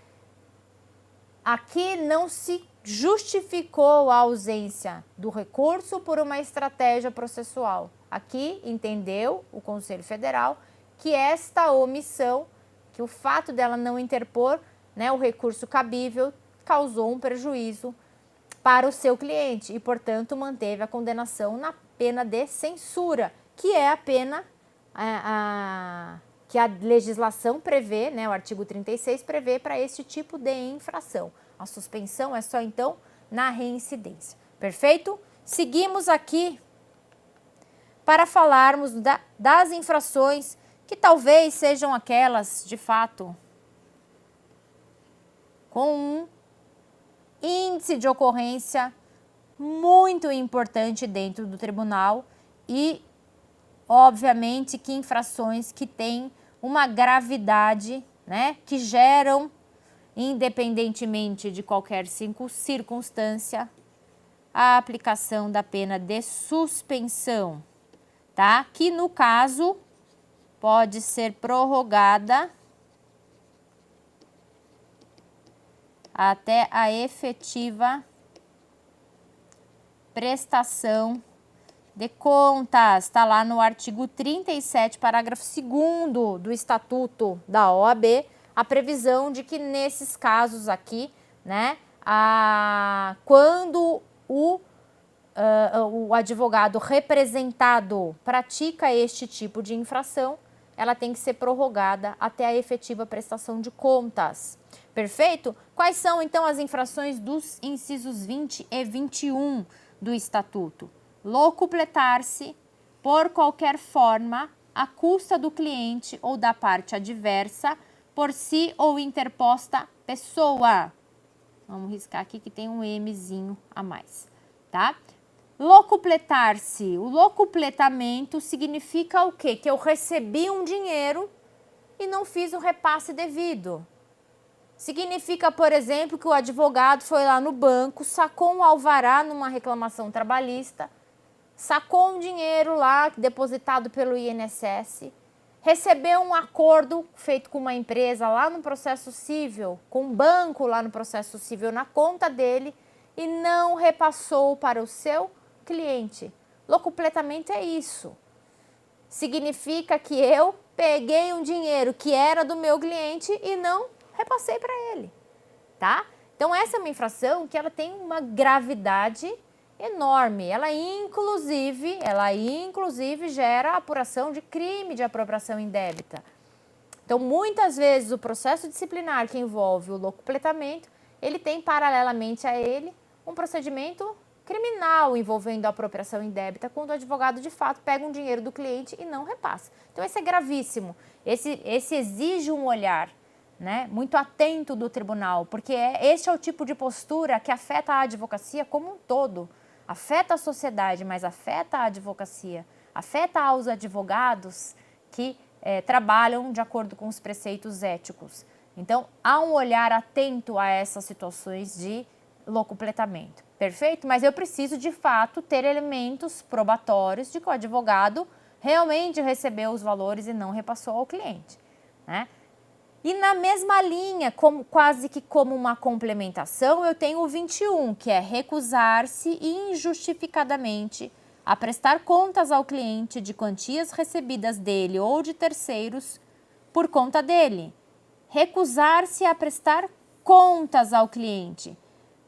Speaker 1: Aqui não se justificou a ausência do recurso por uma estratégia processual. Aqui entendeu o Conselho Federal que esta omissão, que o fato dela não interpor, né, o recurso cabível, causou um prejuízo para o seu cliente e, portanto, manteve a condenação na pena de censura, que é a pena que a legislação prevê, né, o artigo 36 prevê para este tipo de infração. A suspensão é só, então, na reincidência. Perfeito? Seguimos aqui para falarmos das infrações que talvez sejam aquelas, de fato, com um índice de ocorrência muito importante dentro do tribunal e, obviamente, que infrações que têm uma gravidade, né, que geram, independentemente de qualquer circunstância, a aplicação da pena de suspensão, tá? Que, no caso, pode ser prorrogada até a efetiva prestação de contas. Está lá no artigo 37, parágrafo 2º do Estatuto da OAB, a previsão de que nesses casos aqui, né, quando o advogado representado pratica este tipo de infração, ela tem que ser prorrogada até a efetiva prestação de contas. Perfeito? Quais são, então, as infrações dos incisos 20 e 21 do Estatuto? Locupletar-se, por qualquer forma, à custa do cliente ou da parte adversa, por si ou interposta pessoa. Vamos riscar aqui que tem um Mzinho a mais, tá? Locupletar-se. O locupletamento significa o quê? Que eu recebi um dinheiro e não fiz o repasse devido. Significa, por exemplo, que o advogado foi lá no banco, sacou um alvará numa reclamação trabalhista, sacou um dinheiro lá depositado pelo INSS, recebeu um acordo feito com uma empresa lá no processo civil, com um banco lá no processo civil na conta dele e não repassou para o seu cliente. Locupletamento é isso. Significa que eu peguei um dinheiro que era do meu cliente e não repassei para ele, tá? Então essa é uma infração que ela tem uma gravidade enorme. Ela inclusive gera apuração de crime de apropriação indébita. Então muitas vezes o processo disciplinar que envolve o locupletamento, ele tem paralelamente a ele um procedimento criminal envolvendo a apropriação indébita, quando o advogado de fato pega um dinheiro do cliente e não repassa. Então esse é gravíssimo. Esse exige um olhar, né, muito atento do tribunal, porque este é o tipo de postura que afeta a advocacia como um todo. Afeta a sociedade, mas afeta a advocacia, afeta aos advogados que trabalham de acordo com os preceitos éticos. Então, há um olhar atento a essas situações de locupletamento. Perfeito? Mas eu preciso, de fato, ter elementos probatórios de que o advogado realmente recebeu os valores e não repassou ao cliente, né? E na mesma linha, quase que como uma complementação, eu tenho o 21, que é recusar-se injustificadamente a prestar contas ao cliente de quantias recebidas dele ou de terceiros por conta dele. Recusar-se a prestar contas ao cliente.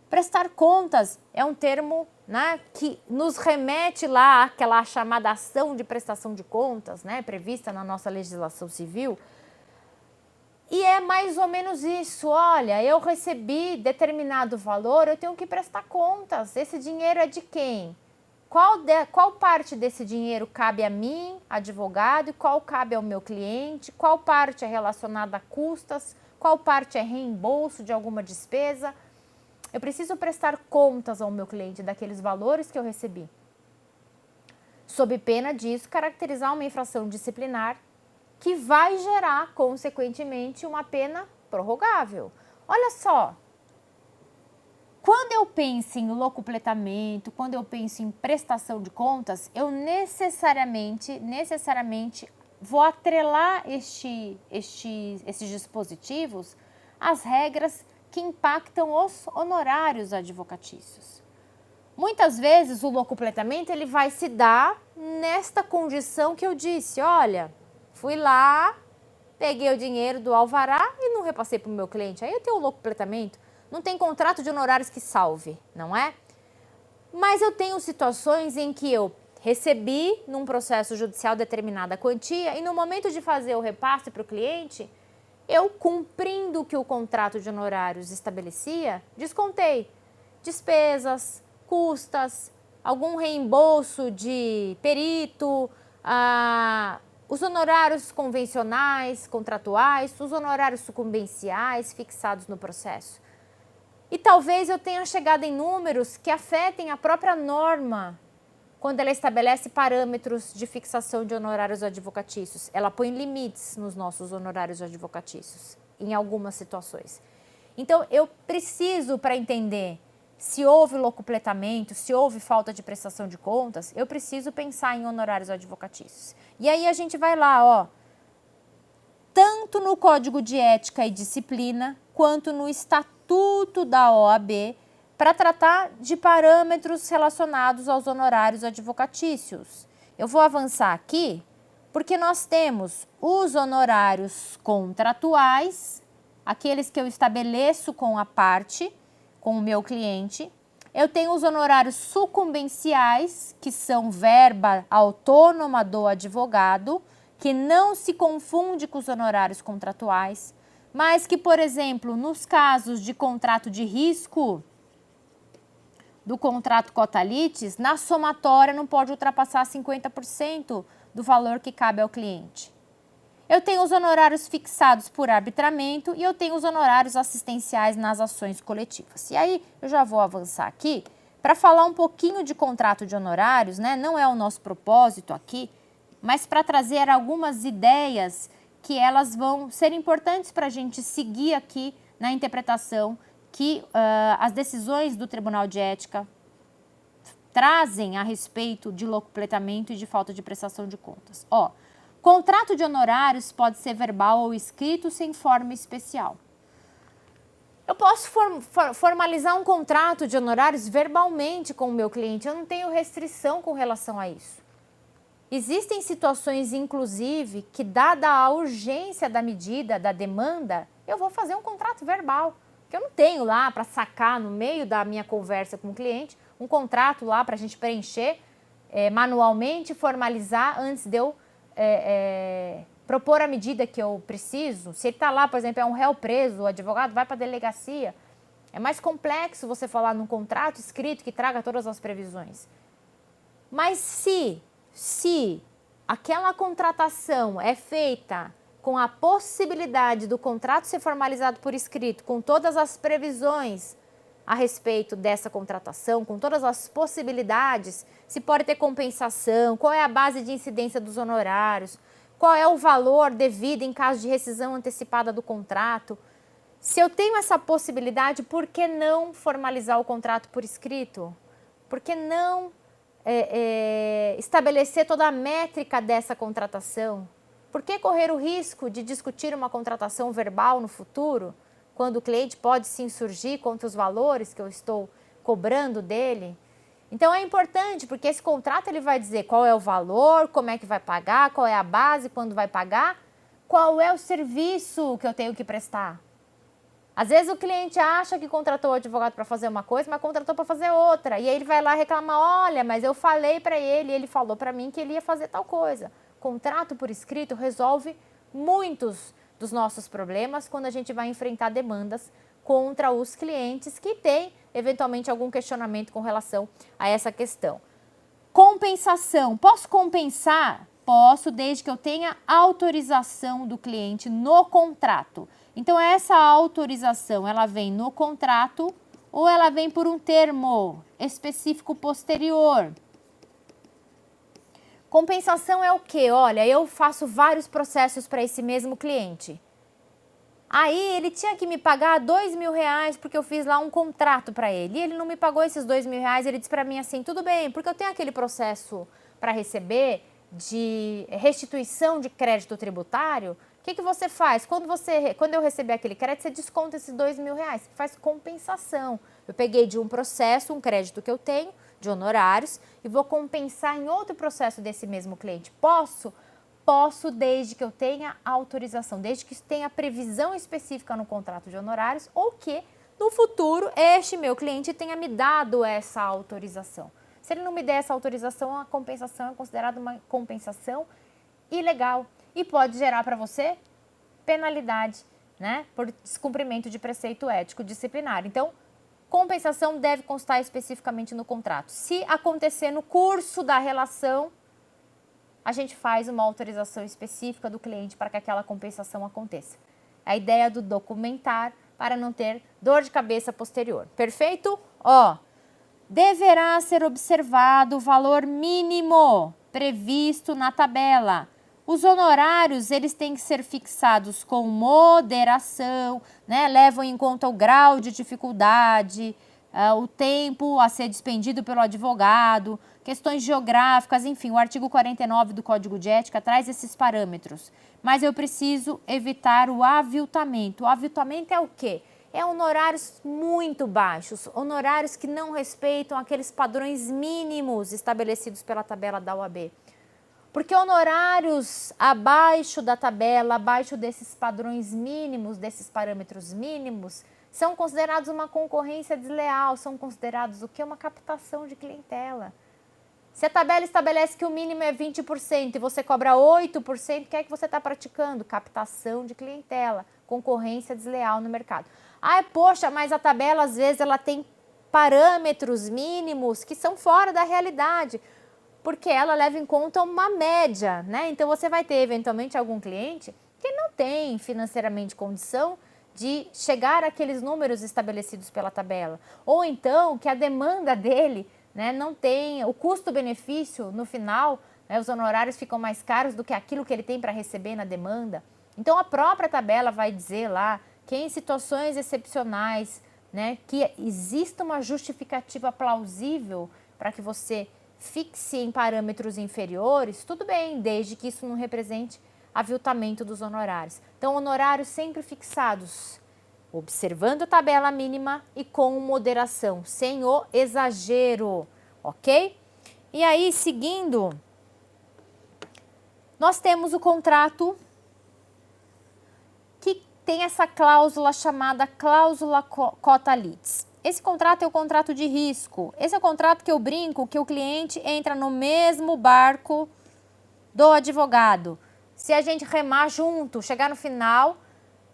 Speaker 1: Prestar contas é um termo, né, que nos remete lá àquela chamada ação de prestação de contas, né, prevista na nossa legislação civil. E é mais ou menos isso. Olha, eu recebi determinado valor, eu tenho que prestar contas. Esse dinheiro é de quem? Qual parte desse dinheiro cabe a mim, advogado, e qual cabe ao meu cliente? Qual parte é relacionada a custas? qual parte é reembolso de alguma despesa. Eu preciso prestar contas ao meu cliente daqueles valores que eu recebi. Sob pena disso, caracterizar uma infração disciplinar que vai gerar, consequentemente, uma pena prorrogável. Olha só, quando eu penso em locupletamento, quando eu penso em prestação de contas, eu necessariamente vou atrelar esses dispositivos às regras que impactam os honorários advocatícios. Muitas vezes o locupletamento ele vai se dar nesta condição que eu disse, olha, fui lá, peguei o dinheiro do alvará e não repassei para o meu cliente. Aí eu tenho o locupletamento, não tem contrato de honorários que salve, não é? Mas eu tenho situações em que eu recebi num processo judicial determinada quantia e no momento de fazer o repasse para o cliente, eu cumprindo o que o contrato de honorários estabelecia, descontei despesas, custas, algum reembolso de perito, os honorários convencionais, contratuais, os honorários sucumbenciais fixados no processo. E talvez eu tenha chegado em números que afetem a própria norma quando ela estabelece parâmetros de fixação de honorários advocatícios. Ela põe limites nos nossos honorários advocatícios, em algumas situações. Então, eu preciso, para entender se houve locupletamento, se houve falta de prestação de contas, eu preciso pensar em honorários advocatícios. E aí a gente vai lá, ó, tanto no Código de Ética e Disciplina, quanto no Estatuto da OAB, para tratar de parâmetros relacionados aos honorários advocatícios. Eu vou avançar aqui, porque nós temos os honorários contratuais, aqueles que eu estabeleço com a parte, com o meu cliente. Eu tenho os honorários sucumbenciais, que são verba autônoma do advogado, que não se confunde com os honorários contratuais, mas que, por exemplo, nos casos de contrato de risco, do contrato cota-litis, na somatória não pode ultrapassar 50% do valor que cabe ao cliente. Eu tenho os honorários fixados por arbitramento e eu tenho os honorários assistenciais nas ações coletivas. E aí eu já vou avançar aqui para falar um pouquinho de contrato de honorários, né? Não é o nosso propósito aqui, mas para trazer algumas ideias que elas vão ser importantes para a gente seguir aqui na interpretação que as decisões do Tribunal de Ética trazem a respeito de locupletamento e de falta de prestação de contas. Ó, contrato de honorários pode ser verbal ou escrito sem forma especial. Eu posso formalizar um contrato de honorários verbalmente com o meu cliente, eu não tenho restrição com relação a isso. Existem situações, inclusive, que dada a urgência da medida, da demanda, eu vou fazer um contrato verbal. Que eu não tenho lá para sacar no meio da minha conversa com o cliente, um contrato lá para a gente preencher manualmente, formalizar antes de eu propor a medida que eu preciso. Se ele está lá, por exemplo, é um réu preso, o advogado vai para a delegacia. É mais complexo você falar num contrato escrito que traga todas as previsões. Mas se aquela contratação é feita com a possibilidade do contrato ser formalizado por escrito, com todas as previsões a respeito dessa contratação, com todas as possibilidades, se pode ter compensação, qual é a base de incidência dos honorários, qual é o valor devido em caso de rescisão antecipada do contrato. Se eu tenho essa possibilidade, por que não formalizar o contrato por escrito? Por que não estabelecer toda a métrica dessa contratação? Por que correr o risco de discutir uma contratação verbal no futuro, quando o cliente pode se insurgir contra os valores que eu estou cobrando dele? Então é importante, porque esse contrato ele vai dizer qual é o valor, como é que vai pagar, qual é a base, quando vai pagar, qual é o serviço que eu tenho que prestar. Às vezes o cliente acha que contratou o advogado para fazer uma coisa, mas contratou para fazer outra. E aí ele vai lá reclamar, olha, mas eu falei para ele, ele falou para mim que ele ia fazer tal coisa. Contrato por escrito resolve muitos dos nossos problemas quando a gente vai enfrentar demandas contra os clientes que têm, eventualmente, algum questionamento com relação a essa questão. Compensação. Posso compensar? Posso, desde que eu tenha autorização do cliente no contrato. Então, essa autorização, ela vem no contrato ou ela vem por um termo específico posterior? Compensação é o quê? Olha, eu faço vários processos para esse mesmo cliente. Aí ele tinha que me pagar R$2.000 porque eu fiz lá um contrato para ele. E ele não me pagou esses R$2.000, ele disse para mim assim, tudo bem, porque eu tenho aquele processo para receber de restituição de crédito tributário. O que você faz? Quando eu receber aquele crédito, você desconta esses R$2.000, faz compensação. Eu peguei de um processo, um crédito que eu tenho, de honorários, e vou compensar em outro processo desse mesmo cliente. Posso? Posso, desde que eu tenha autorização, desde que tenha previsão específica no contrato de honorários ou que, no futuro, este meu cliente tenha me dado essa autorização. Se ele não me der essa autorização, a compensação é considerada uma compensação ilegal e pode gerar para você penalidade, né, por descumprimento de preceito ético disciplinar. Então, compensação deve constar especificamente no contrato. Se acontecer no curso da relação, a gente faz uma autorização específica do cliente para que aquela compensação aconteça. A ideia do documentar para não ter dor de cabeça posterior. Perfeito? Ó, deverá ser observado o valor mínimo previsto na tabela. Os honorários, eles têm que ser fixados com moderação, né? Levam em conta o grau de dificuldade, o tempo a ser despendido pelo advogado, questões geográficas, enfim, o artigo 49 do Código de Ética traz esses parâmetros. Mas eu preciso evitar o aviltamento. O aviltamento é o quê? É honorários muito baixos, honorários que não respeitam aqueles padrões mínimos estabelecidos pela tabela da OAB. Porque honorários abaixo da tabela, abaixo desses padrões mínimos, desses parâmetros mínimos, são considerados uma concorrência desleal, são considerados o quê? Uma captação de clientela. Se a tabela estabelece que o mínimo é 20% e você cobra 8%, o que é que você está praticando? Captação de clientela, concorrência desleal no mercado. Ai, poxa, mas a tabela às vezes ela tem parâmetros mínimos que são fora da realidade, porque ela leva em conta uma média, né? Então você vai ter eventualmente algum cliente que não tem financeiramente condição de chegar àqueles números estabelecidos pela tabela. Ou então que a demanda dele, né, não tem o custo-benefício no final, né, os honorários ficam mais caros do que aquilo que ele tem para receber na demanda. Então a própria tabela vai dizer lá que em situações excepcionais, né, que exista uma justificativa plausível para que você fixe em parâmetros inferiores, tudo bem, desde que isso não represente aviltamento dos honorários. Então, honorários sempre fixados, observando a tabela mínima e com moderação, sem o exagero, ok? E aí, seguindo, nós temos o contrato que tem essa cláusula chamada cláusula cota litis. Esse contrato é o contrato de risco. Esse é o contrato que eu brinco que o cliente entra no mesmo barco do advogado. Se a gente remar junto, chegar no final,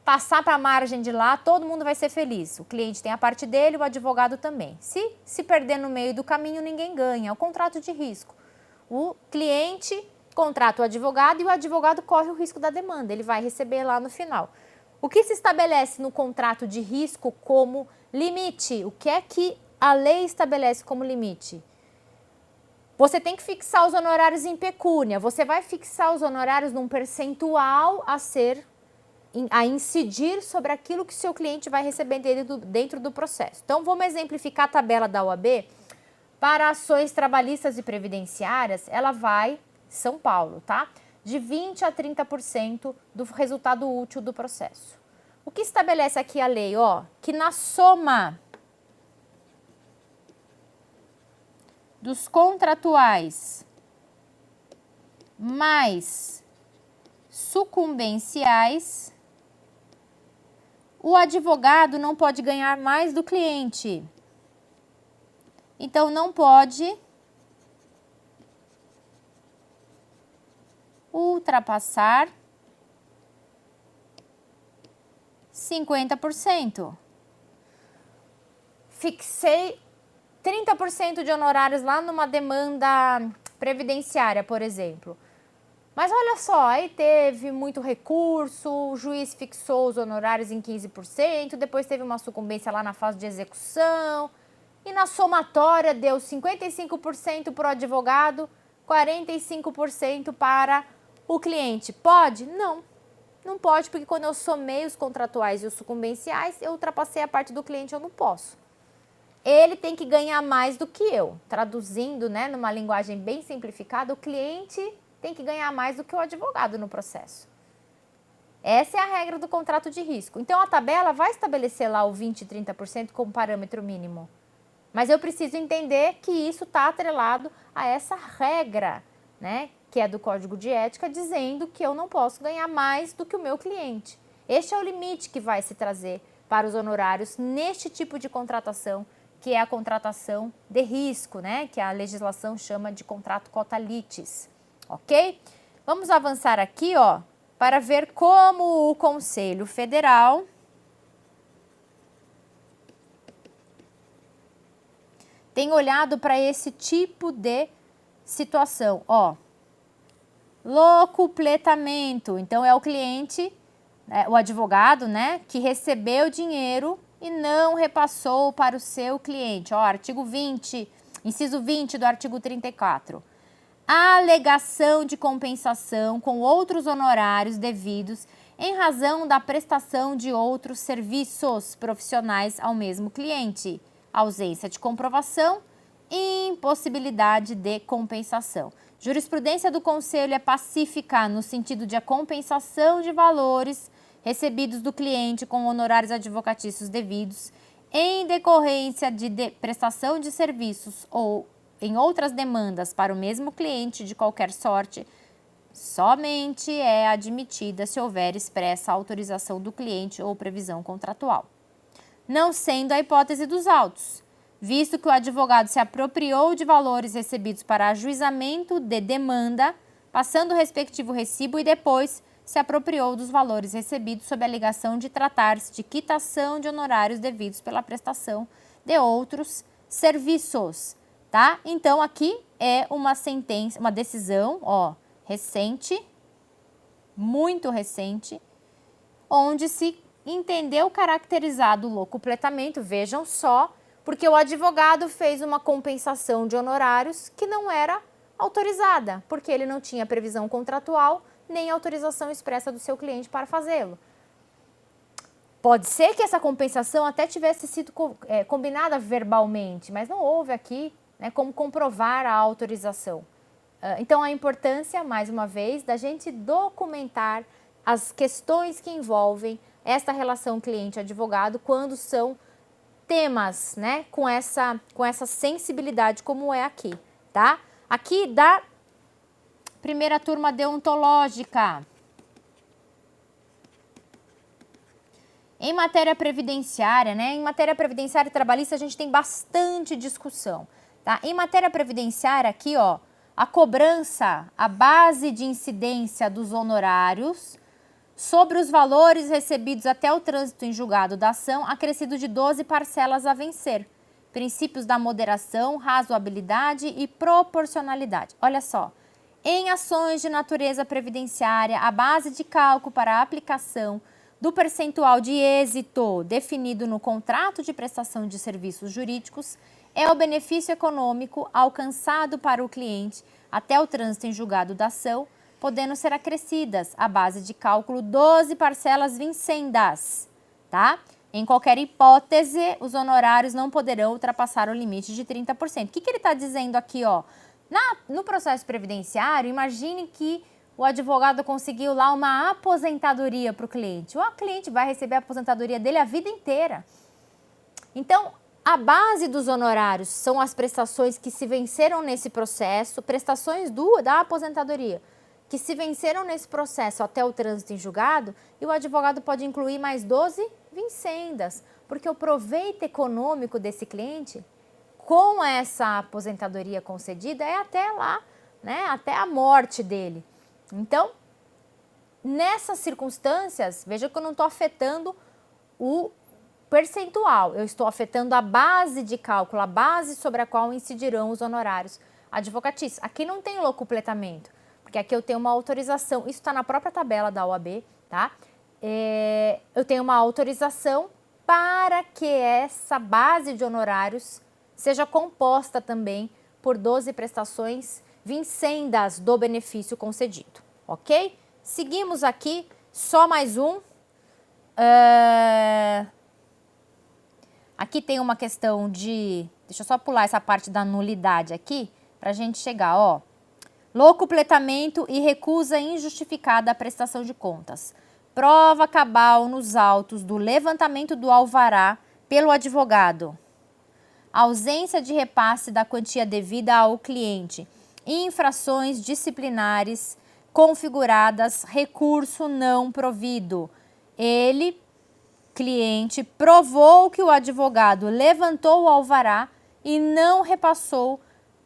Speaker 1: passar para a margem de lá, todo mundo vai ser feliz. O cliente tem a parte dele, o advogado também. Se perder no meio do caminho, ninguém ganha. É o contrato de risco. O cliente contrata o advogado e o advogado corre o risco da demanda. Ele vai receber lá no final. O que se estabelece no contrato de risco como limite? O que é que a lei estabelece como limite? Você tem que fixar os honorários em pecúnia. Você vai fixar os honorários num percentual a incidir sobre aquilo que seu cliente vai receber dentro do processo. Então, vamos exemplificar a tabela da OAB. Para ações trabalhistas e previdenciárias, ela vai, São Paulo, tá? De 20% a 30% do resultado útil do processo. O que estabelece aqui a lei? Ó, que na soma dos contratuais mais sucumbenciais, o advogado não pode ganhar mais do cliente. Então, não pode ultrapassar 50%. Fixei 30% de honorários lá numa demanda previdenciária, por exemplo. Mas olha só, aí teve muito recurso, o juiz fixou os honorários em 15%, depois teve uma sucumbência lá na fase de execução, e na somatória deu 55% para o advogado, 45% para o cliente. Pode? Não. Não pode, porque quando eu somei os contratuais e os sucumbenciais, eu ultrapassei a parte do cliente, eu não posso. Ele tem que ganhar mais do que eu. Traduzindo, né, numa linguagem bem simplificada, o cliente tem que ganhar mais do que o advogado no processo. Essa é a regra do contrato de risco. Então, a tabela vai estabelecer lá o 20% e 30% como parâmetro mínimo. Mas eu preciso entender que isso está atrelado a essa regra, né, que é do Código de Ética, dizendo que eu não posso ganhar mais do que o meu cliente. Este é o limite que vai se trazer para os honorários neste tipo de contratação, que é a contratação de risco, né, que a legislação chama de contrato cota litis. Ok? Vamos avançar aqui, ó, para ver como o Conselho Federal tem olhado para esse tipo de situação, ó. Locupletamento, então é o cliente, o advogado, né, que recebeu dinheiro e não repassou para o seu cliente. Ó, artigo 20, inciso 20 do artigo 34. Alegação de compensação com outros honorários devidos em razão da prestação de outros serviços profissionais ao mesmo cliente. Ausência de comprovação e impossibilidade de compensação. Jurisprudência do Conselho é pacífica no sentido de a compensação de valores recebidos do cliente com honorários advocatícios devidos em decorrência de prestação de serviços ou em outras demandas para o mesmo cliente de qualquer sorte, somente é admitida se houver expressa autorização do cliente ou previsão contratual. Não sendo a hipótese dos autos, visto que o advogado se apropriou de valores recebidos para ajuizamento de demanda, passando o respectivo recibo e depois se apropriou dos valores recebidos sob a alegação de tratar-se de quitação de honorários devidos pela prestação de outros serviços, tá? Então, aqui é uma sentença, uma decisão, ó, recente, muito recente, onde se entendeu caracterizado o locupletamento, vejam só, porque o advogado fez uma compensação de honorários que não era autorizada, porque ele não tinha previsão contratual nem autorização expressa do seu cliente para fazê-lo. Pode ser que essa compensação até tivesse sido combinada verbalmente, mas não houve aqui, né, como comprovar a autorização. Então, a importância, mais uma vez, da gente documentar as questões que envolvem esta relação cliente-advogado quando são temas, né, com essa sensibilidade como é aqui, tá? Aqui da primeira turma deontológica. Em matéria previdenciária, né? Em matéria previdenciária e trabalhista a gente tem bastante discussão, tá? Em matéria previdenciária aqui, ó, a cobrança, a base de incidência dos honorários sobre os valores recebidos até o trânsito em julgado da ação, acrescido de 12 parcelas a vencer. Princípios da moderação, razoabilidade e proporcionalidade. Olha só, em ações de natureza previdenciária, a base de cálculo para a aplicação do percentual de êxito definido no contrato de prestação de serviços jurídicos é o benefício econômico alcançado para o cliente até o trânsito em julgado da ação, podendo ser acrescidas à base de cálculo 12 parcelas vincendas, tá? Em qualquer hipótese, os honorários não poderão ultrapassar o limite de 30%. O que ele está dizendo aqui, ó? No processo previdenciário, imagine que o advogado conseguiu lá uma aposentadoria para o cliente. O cliente vai receber a aposentadoria dele a vida inteira. Então, a base dos honorários são as prestações que se venceram nesse processo, prestações da aposentadoria, que se venceram nesse processo até o trânsito em julgado, e o advogado pode incluir mais 12 vincendas, porque o proveito econômico desse cliente com essa aposentadoria concedida é até lá, né, até a morte dele. Então, nessas circunstâncias, veja que eu não estou afetando o percentual, eu estou afetando a base de cálculo, a base sobre a qual incidirão os honorários advocatícios. Aqui não tem locupletamento, porque aqui eu tenho uma autorização, isso está na própria tabela da OAB, tá? Eu tenho uma autorização para que essa base de honorários seja composta também por 12 prestações vincendas do benefício concedido, ok? Seguimos aqui, só mais um. Aqui tem uma questão de... Deixa eu só pular essa parte da nulidade aqui, para a gente chegar, ó. Locupletamento e recusa injustificada à prestação de contas. Prova cabal nos autos do levantamento do alvará pelo advogado. Ausência de repasse da quantia devida ao cliente. Infrações disciplinares configuradas, recurso não provido. Ele, cliente, provou que o advogado levantou o alvará e não repassou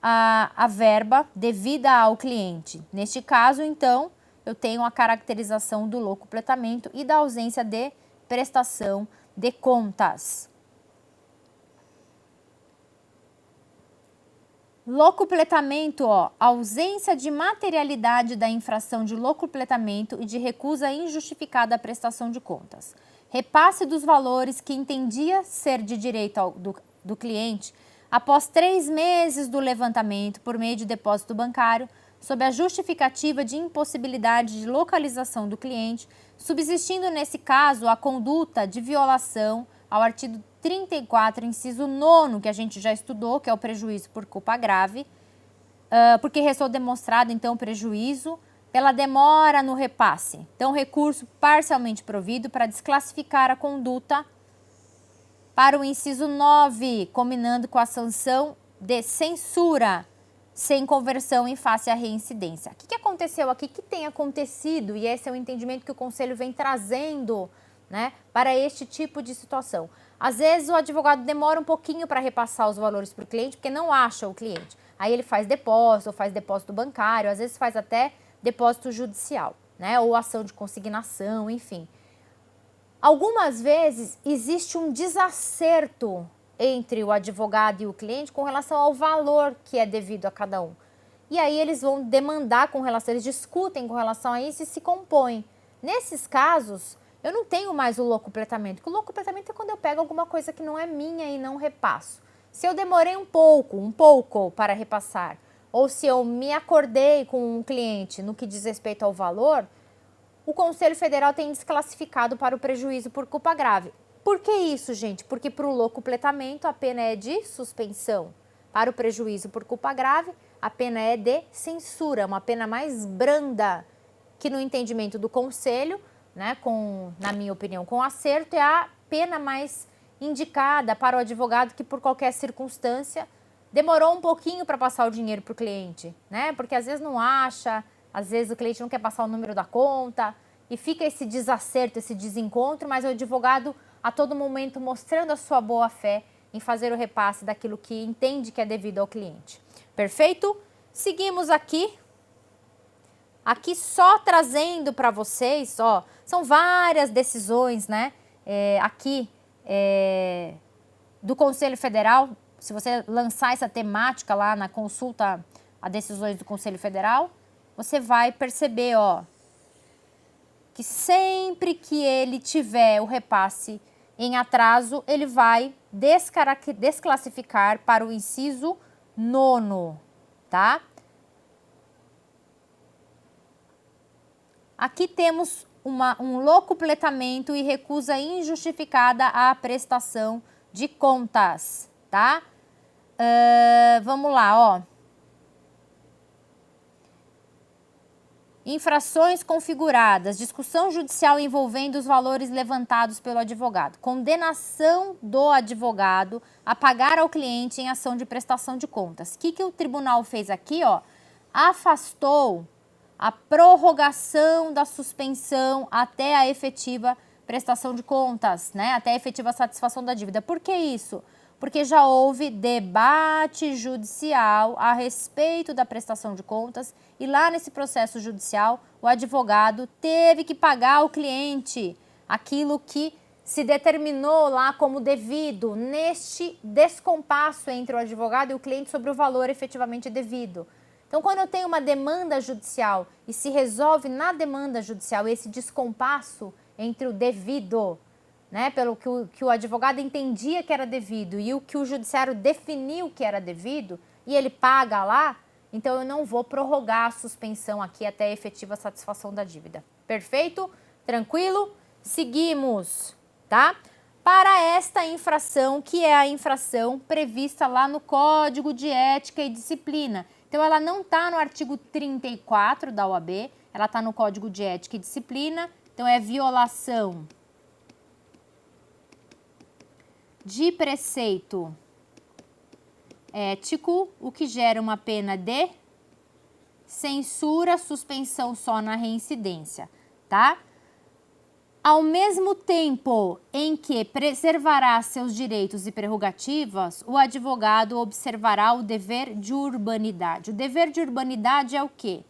Speaker 1: a verba devida ao cliente. Neste caso, então, eu tenho a caracterização do locupletamento e da ausência de prestação de contas. Locupletamento, ó, ausência de materialidade da infração de locupletamento e de recusa injustificada à prestação de contas. Repasse dos valores que entendia ser de direito do cliente após 3 meses do levantamento por meio de depósito bancário, sob a justificativa de impossibilidade de localização do cliente, subsistindo nesse caso a conduta de violação ao artigo 34, inciso 9, que a gente já estudou, que é o prejuízo por culpa grave, porque restou demonstrado, então, prejuízo pela demora no repasse. Então, recurso parcialmente provido para desclassificar a conduta para o inciso 9, combinando com a sanção de censura, sem conversão em face à reincidência. O que aconteceu aqui? O que tem acontecido? E esse é o entendimento que o Conselho vem trazendo, né, para este tipo de situação. Às vezes o advogado demora um pouquinho para repassar os valores para o cliente, porque não acha o cliente. Aí ele faz depósito, ou faz depósito bancário, às vezes faz até depósito judicial, né, ou ação de consignação, enfim. Algumas vezes existe um desacerto entre o advogado e o cliente com relação ao valor que é devido a cada um. E aí eles vão demandar com relação, eles discutem com relação a isso e se compõem. Nesses casos, eu não tenho mais o locupletamento, porque o locupletamento é quando eu pego alguma coisa que não é minha e não repasso. Se eu demorei um pouco para repassar, ou se eu me acordei com um cliente no que diz respeito ao valor, o Conselho Federal tem desclassificado para o prejuízo por culpa grave. Por que isso, gente? Porque para o locupletamento a pena é de suspensão. Para o prejuízo por culpa grave, a pena é de censura, uma pena mais branda, que no entendimento do Conselho, né, na minha opinião, com acerto, é a pena mais indicada para o advogado que por qualquer circunstância demorou um pouquinho para passar o dinheiro para o cliente, né? Porque às vezes não acha, às vezes o cliente não quer passar o número da conta e fica esse desacerto, esse desencontro, mas o advogado a todo momento mostrando a sua boa-fé em fazer o repasse daquilo que entende que é devido ao cliente. Perfeito? Seguimos aqui. Aqui só trazendo para vocês, ó, são várias decisões, né, do Conselho Federal. Se você lançar essa temática lá na consulta a decisões do Conselho Federal, você vai perceber, ó, que sempre que ele tiver o repasse em atraso, ele vai desclassificar para o inciso 9, tá? Aqui temos um locupletamento e recusa injustificada à prestação de contas, tá? Vamos lá, ó. Infrações configuradas, discussão judicial envolvendo os valores levantados pelo advogado. Condenação do advogado a pagar ao cliente em ação de prestação de contas. O que o tribunal fez aqui, ó? Afastou a prorrogação da suspensão até a efetiva prestação de contas, né? Até a efetiva satisfação da dívida. Por que isso? Porque já houve debate judicial a respeito da prestação de contas e lá nesse processo judicial o advogado teve que pagar ao cliente aquilo que se determinou lá como devido neste descompasso entre o advogado e o cliente sobre o valor efetivamente devido. Então, quando eu tenho uma demanda judicial e se resolve na demanda judicial esse descompasso entre o devido, né, pelo que o advogado entendia que era devido e o que o judiciário definiu que era devido, e ele paga lá, então eu não vou prorrogar a suspensão aqui até a efetiva satisfação da dívida. Perfeito? Tranquilo? Seguimos, tá? Para esta infração, que é a infração prevista lá no Código de Ética e Disciplina. Então, ela não está no artigo 34 da OAB, ela está no Código de Ética e Disciplina. Então, é violação de preceito ético, o que gera uma pena de censura, suspensão só na reincidência, tá? Ao mesmo tempo em que preservará seus direitos e prerrogativas, o advogado observará o dever de urbanidade. O dever de urbanidade é o quê?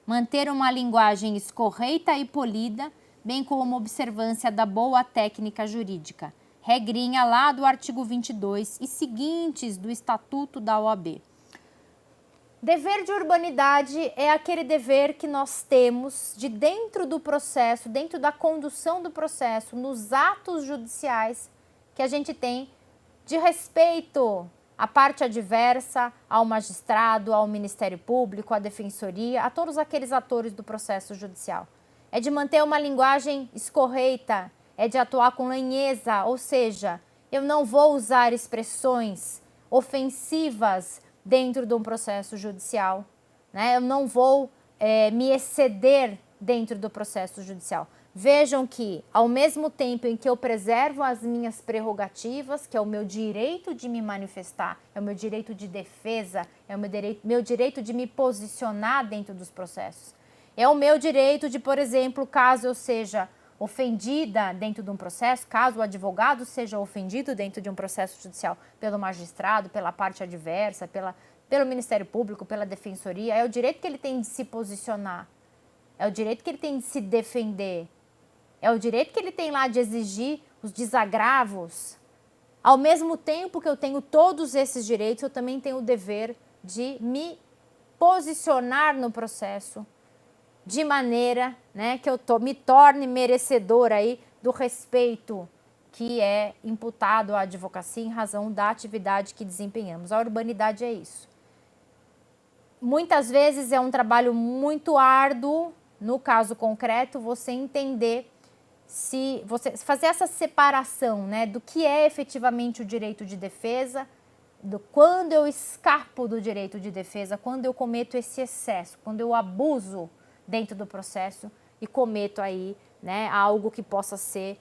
Speaker 1: Manter uma linguagem escorreita e polida, bem como observância da boa técnica jurídica. Regrinha lá do artigo 22 e seguintes do Estatuto da OAB. Dever de urbanidade é aquele dever que nós temos de dentro do processo, dentro da condução do processo, nos atos judiciais que a gente tem de respeito à parte adversa, ao magistrado, ao Ministério Público, à Defensoria, a todos aqueles atores do processo judicial. É de manter uma linguagem escorreita, é de atuar com lanheza, ou seja, eu não vou usar expressões ofensivas dentro de um processo judicial, né? Eu não vou me exceder dentro do processo judicial. Vejam que, ao mesmo tempo em que eu preservo as minhas prerrogativas, que é o meu direito de me manifestar, é o meu direito de defesa, é o meu direito de me posicionar dentro dos processos. É o meu direito de, por exemplo, caso eu seja ofendida dentro de um processo, caso o advogado seja ofendido dentro de um processo judicial pelo magistrado, pela parte adversa, pelo Ministério Público, pela Defensoria, é o direito que ele tem de se posicionar, é o direito que ele tem de se defender, é o direito que ele tem lá de exigir os desagravos. Ao mesmo tempo que eu tenho todos esses direitos, eu também tenho o dever de me posicionar no processo de maneira, né, que eu me torne merecedor aí do respeito que é imputado à advocacia em razão da atividade que desempenhamos. A urbanidade é isso. Muitas vezes é um trabalho muito árduo, no caso concreto, você entender se você fazer essa separação, né, do que é efetivamente o direito de defesa, do quando eu escapo do direito de defesa, quando eu cometo esse excesso, quando eu abuso dentro do processo e cometo aí, né, algo que possa ser,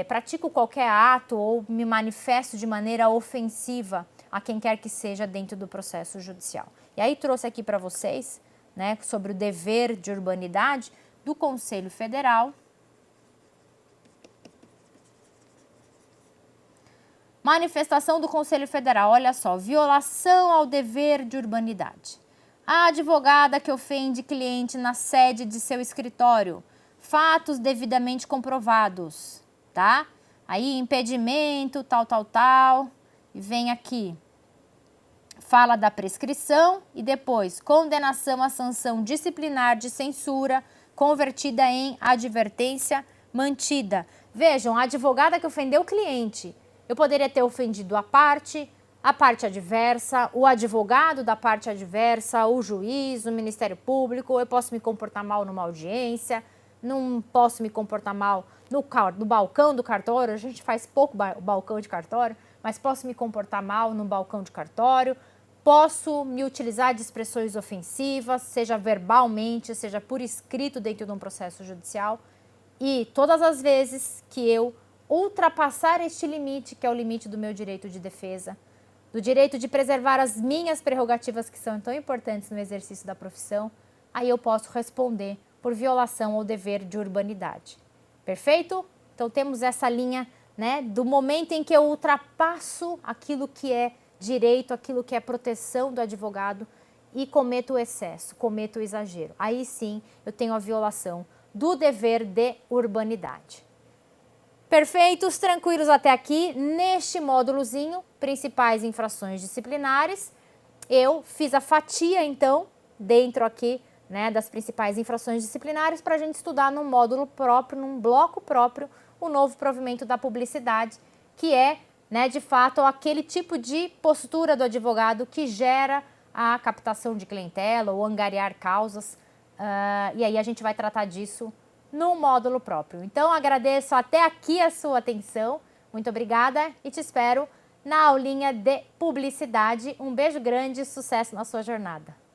Speaker 1: pratico qualquer ato ou me manifesto de maneira ofensiva a quem quer que seja dentro do processo judicial. E aí trouxe aqui para vocês, né, sobre o dever de urbanidade do Conselho Federal. Manifestação do Conselho Federal, olha só, violação ao dever de urbanidade. A advogada que ofende cliente na sede de seu escritório. Fatos devidamente comprovados, tá? Aí, impedimento, tal. E vem aqui. Fala da prescrição e depois condenação à sanção disciplinar de censura convertida em advertência mantida. Vejam, a advogada que ofendeu o cliente. Eu poderia ter ofendido a parte adversa, o advogado da parte adversa, o juiz, o Ministério Público, eu posso me comportar mal numa audiência, não posso me comportar mal no balcão do cartório, a gente faz pouco balcão de cartório, mas posso me comportar mal no balcão de cartório, posso me utilizar de expressões ofensivas, seja verbalmente, seja por escrito dentro de um processo judicial, e todas as vezes que eu ultrapassar este limite, que é o limite do meu direito de defesa, do direito de preservar as minhas prerrogativas que são tão importantes no exercício da profissão, aí eu posso responder por violação ao dever de urbanidade. Perfeito? Então temos essa linha, né, do momento em que eu ultrapasso aquilo que é direito, aquilo que é proteção do advogado e cometo o excesso, cometo o exagero. Aí sim eu tenho a violação do dever de urbanidade. Perfeitos, tranquilos até aqui? Neste módulozinho, principais infrações disciplinares, eu fiz a fatia, então, dentro aqui, né, das principais infrações disciplinares para a gente estudar num módulo próprio, num bloco próprio, o novo provimento da publicidade, que é, né, de fato, aquele tipo de postura do advogado que gera a captação de clientela ou angariar causas. E aí a gente vai tratar disso no módulo próprio. Então, agradeço até aqui a sua atenção. Muito obrigada e te espero na aulinha de publicidade. Um beijo grande e sucesso na sua jornada.